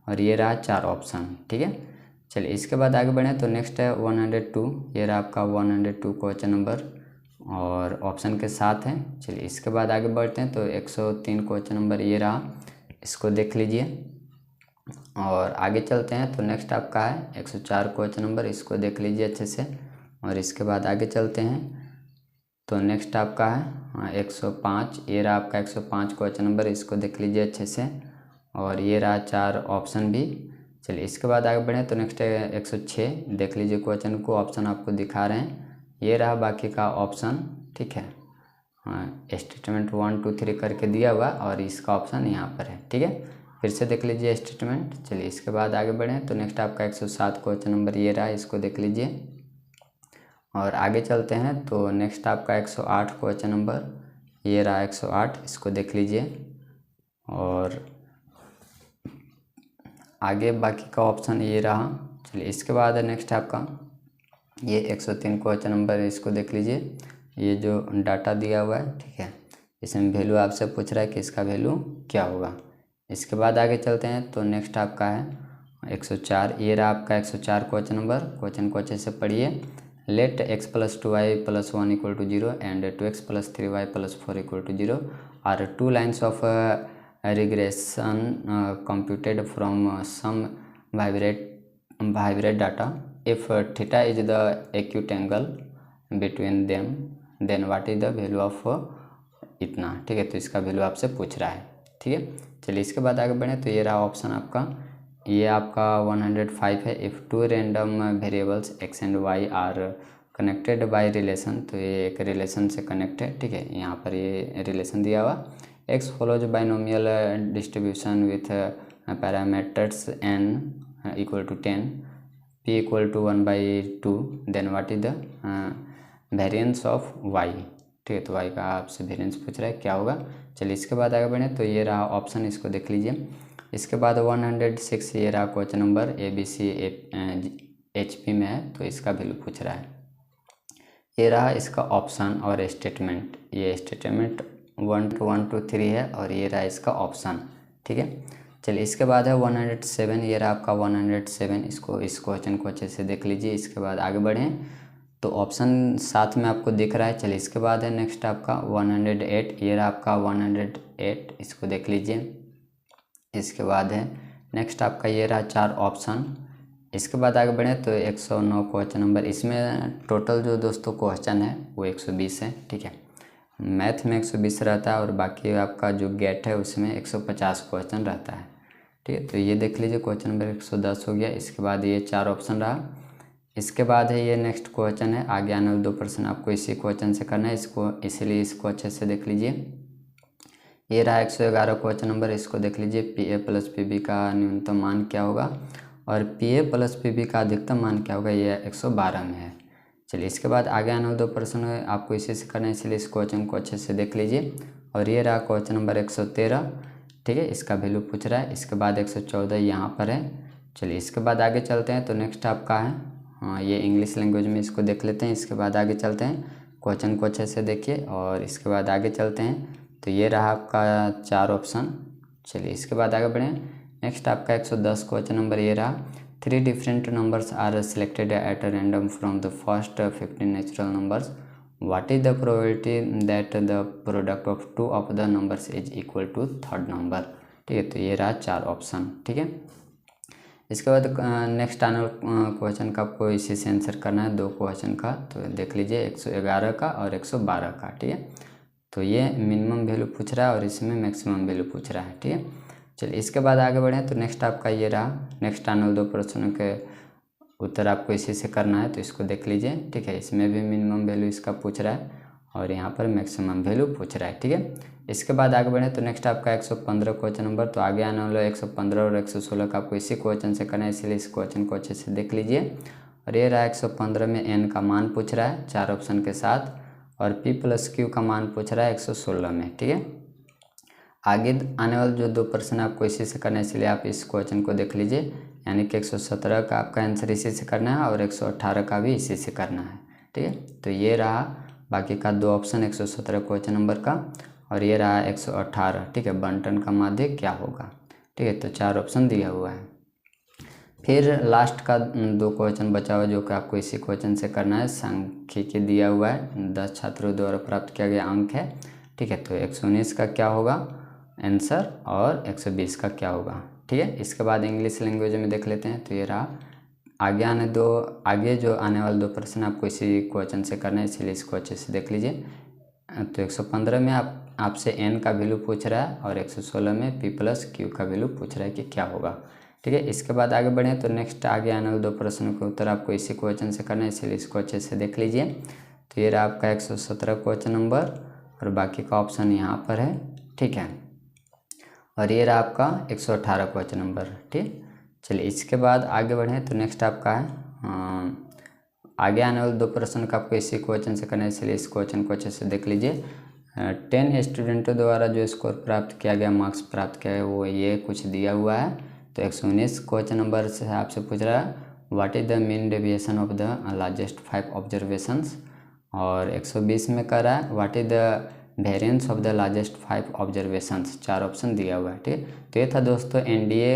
और ये रहा 4 ऑप्शन, ठीक है। चलिए इसके बाद आगे बढ़ें तो नेक्स्ट है 102, ये रहा आपका 102 क्वेश्चन नंबर और ऑप्शन के साथ है। चलिए इसके बाद आगे बढ़ते हैं तो 103 क्वेश्चन नंबर ये रहा, इसको देख लीजिए। और आगे चलते हैं तो नेक्स्ट आपका है 104 क्वेश्चन नंबर, इसको देख लीजिए अच्छे से। और इसके बाद आगे चलते हैं तो नेक्स्ट आपका है 105, ये रहा आपका 105 क्वेश्चन नंबर, इसको देख लीजिए अच्छे से। और ये रहा 4 ऑप्शन भी। चलिए इसके बाद आगे बढ़ें तो नेक्स्ट है 106, देख लीजिए क्वेश्चन को, ऑप्शन आपको दिखा रहे हैं। ये रहा बाकी का ऑप्शन, ठीक है। हाँ, स्टेटमेंट 1 2 3 करके दिया हुआ और इसका ऑप्शन यहाँ पर है, ठीक है। फिर से देख लीजिए स्टेटमेंट। चलिए इसके बाद आगे बढ़ें तो नेक्स्ट आपका 107 क्वेश्चन नंबर ये रहा, इसको देख लीजिए। और आगे चलते हैं तो नेक्स्ट आपका 108 क्वेश्चन नंबर ये रहा 108, इसको देख लीजिए। और आगे बाकी का ऑप्शन ये रहा। चलिए इसके बाद नेक्स्ट आपका ये 103 क्वेश्चन नंबर है, इसको देख लीजिए। ये जो डाटा दिया हुआ है, ठीक है, इसमें वैल्यू आपसे पूछ रहा है कि इसका वैल्यू क्या होगा। इसके बाद आगे चलते हैं तो नेक्स्ट आपका है 104, ये रहा आपका 104 क्वेश्चन नंबर। क्वेश्चन को अच्छे से पढ़िए। Let x + 2y + 1 = 0 and 2x + 3y + 4 = 0 are 2 lines of regression computed from some vibrate data. If theta is the acute angle between them, then what is the value of इतना, ठीक है। तो इसका value आपसे पूछ रहा है, ठीक है। चलिए इसके बाद आगे बढ़ें तो ये रहा ऑप्शन आपका, ये आपका 105 है। If 2 random variables x and y are connected by relation, तो ये एक रिलेशन से कनेक्ट है, ठीक है। यहाँ पर ये रिलेशन दिया हुआ x follows binomial distribution with parameters n = 10, p = 1/2, then what is the variance of y, ठीक है। तो y का आपसे वेरिएंस पूछ रहा है क्या होगा। चलिए इसके बाद आगे बढ़ें तो ये रहा ऑप्शन, इसको देख लीजिए। इसके बाद 106 ये रहा क्वेश्चन नंबर, ABC HP में है, तो इसका वैल्यू पूछ रहा है। ये रहा इसका ऑप्शन और स्टेटमेंट, ये स्टेटमेंट 1 2 3 है और ये रहा इसका ऑप्शन, ठीक है। चलिए इसके बाद है 107, ये रहा आपका 107, इसको इस क्वेश्चन को अच्छे से देख लीजिए। इसके बाद आगे बढ़ें तो ऑप्शन साथ में आपको दिख रहा है। चलिए इसके बाद है नेक्स्ट आपका 108, ये रहा आपका 108, इसको देख लीजिए। इसके बाद है नेक्स्ट आपका ये रहा 4 ऑप्शन। इसके बाद आगे बढ़ें तो 109 क्वेश्चन नंबर, इसमें टोटल जो दोस्तों क्वेश्चन है वो 120 है, ठीक है। मैथ में 120 रहता है और बाकी आपका जो गेट है उसमें 150 क्वेश्चन रहता है, ठीक है। तो ये देख लीजिए क्वेश्चन नंबर 110 हो गया। इसके बाद ये 4 ऑप्शन रहा। इसके बाद है ये नेक्स्ट क्वेश्चन है, आगे आने वाले 2 प्रश्न आपको इसी क्वेश्चन से करना है, इसको इसीलिए इसको अच्छे से देख लीजिए। ये रहा 111 क्वेश्चन नंबर, इसको देख लीजिए। PA + PB का न्यूनतम मान क्या होगा और PA + PB का अधिकतम मान क्या होगा, ये 112 में है। चलिए इसके बाद आगे आने वाले 2 प्रश्न आपको इसी से करना है, इसलिए इस क्वेश्चन को अच्छे से देख लीजिए। और ये रहा क्वेश्चन नंबर 113, ठीक है, इसका वैल्यू पूछ रहा है। इसके बाद 114 यहाँ पर है। चलिए इसके बाद आगे चलते हैं तो नेक्स्ट आपका है ये इंग्लिश लैंग्वेज में, इसको देख लेते हैं। इसके बाद आगे चलते हैं क्वेश्चन को अच्छे से देखिए और इसके बाद आगे चलते हैं। तो ये रहा आपका 4 ऑप्शन। चलिए इसके बाद आगे बढ़ें। नेक्स्ट आपका 110 क्वेश्चन नंबर ये रहा। 3 different numbers are selected at a random from the first 15 natural numbers. What is the probability that the product of 2 of the numbers is equal to third number. ठीक है, तो ये रहा 4 option. ठीक है, इसके बाद नेक्स्ट आने क्वेश्चन का आपको इसी से आंसर करना है, 2 क्वेश्चन का। तो देख लीजिए 111 का और 112 का। ठीक है, तो ये मिनिमम वैल्यू पूछ रहा है और इसमें मैक्सिमम वैल्यू पूछ रहा है। ठीक है, चलिए इसके बाद आगे बढ़ें। तो नेक्स्ट आपका ये रहा। नेक्स्ट आने वाले 2 प्रश्नों के उत्तर आपको इसी से करना है, तो इसको देख लीजिए। ठीक है, इसमें भी मिनिमम वैल्यू इसका पूछ रहा है और यहाँ पर मैक्सिमम वैल्यू पूछ रहा है। ठीक है, इसके बाद आगे बढ़े। तो नेक्स्ट आपका 115 क्वेश्चन नंबर। तो आगे आने वाला 115 और 116 का आपको इसी क्वेश्चन से करना है, इसलिए इस क्वेश्चन को अच्छे से देख लीजिए। और ये रहा 115 में n का मान पूछ रहा है 4 ऑप्शन के साथ, और p + q का मान पूछ रहा है 116 में। ठीक है, आगे आने वाले जो 2 प्रश्न आपको इसी से करना है, इसलिए आप इस क्वेश्चन को देख लीजिए। यानी कि 117 का आपका आंसर इसी से करना है और 118 का भी इसी से करना है। ठीक है, तो ये रहा बाकी का 2 ऑप्शन 117 क्वेश्चन नंबर का, और ये रहा 118। ठीक है, बंटन का माध्य क्या होगा। ठीक है, तो 4 ऑप्शन दिया हुआ है। फिर लास्ट का 2 क्वेश्चन बचा हुआ जो कि आपको इसी क्वेश्चन से करना है। सांख्यिकी दिया हुआ है, 10 छात्रों द्वारा प्राप्त किया गया अंक है। ठीक है, तो 119 का क्या होगा आंसर और 120 का क्या होगा। ठीक है, इसके बाद इंग्लिश लैंग्वेज में देख लेते हैं। तो ये रहा आगे जो आने वाले 2 प्रश्न आपको इसी क्वेश्चन से करना है, इसलिए इसको अच्छे से देख लीजिए। तो 115 में आपसे n का वैल्यू पूछ रहा है और 116 में p + q का वैल्यू पूछ रहा है कि क्या होगा। ठीक है, इसके बाद आगे बढ़ें। तो नेक्स्ट आगे आने वाले 2 प्रश्नों के उत्तर आपको इसी क्वेश्चन से करना है, इसलिए इसको अच्छे से देख लीजिए। तो ये रहा आपका 117 क्वेश्चन नंबर और बाकी का ऑप्शन यहाँ पर है। ठीक है, और ये रहा आपका 118 क्वेश्चन नंबर। ठीक, चलिए इसके बाद आगे बढ़ें। तो नेक्स्ट आपका है आगे आने वाले 2 प्रश्न का आपको इसी क्वेश्चन से करना है, इसलिए इस क्वेश्चन को अच्छे से देख लीजिए। 10 स्टूडेंटों द्वारा जो स्कोर प्राप्त किया गया, मार्क्स प्राप्त किया गया, वो ये कुछ दिया हुआ है। तो 119 क्वेश्चन नंबर से आपसे पूछ रहा है what is the mean deviation of the largest 5 observations, और 120 में कह रहा है what is the variance of the largest 5 observations. 4 option दिया हुआ है। ठीक, तो ये था दोस्तों NDA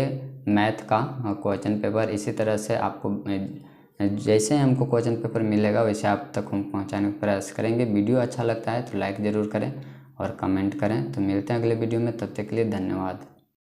मैथ का क्वेश्चन पेपर। इसी तरह से आपको जैसे हमको क्वेश्चन पेपर मिलेगा वैसे आप तक हम पहुंचाने का प्रयास करेंगे। वीडियो अच्छा लगता है तो लाइक ज़रूर करें और कमेंट करें। तो मिलते हैं अगले वीडियो में, तब तक के लिए धन्यवाद।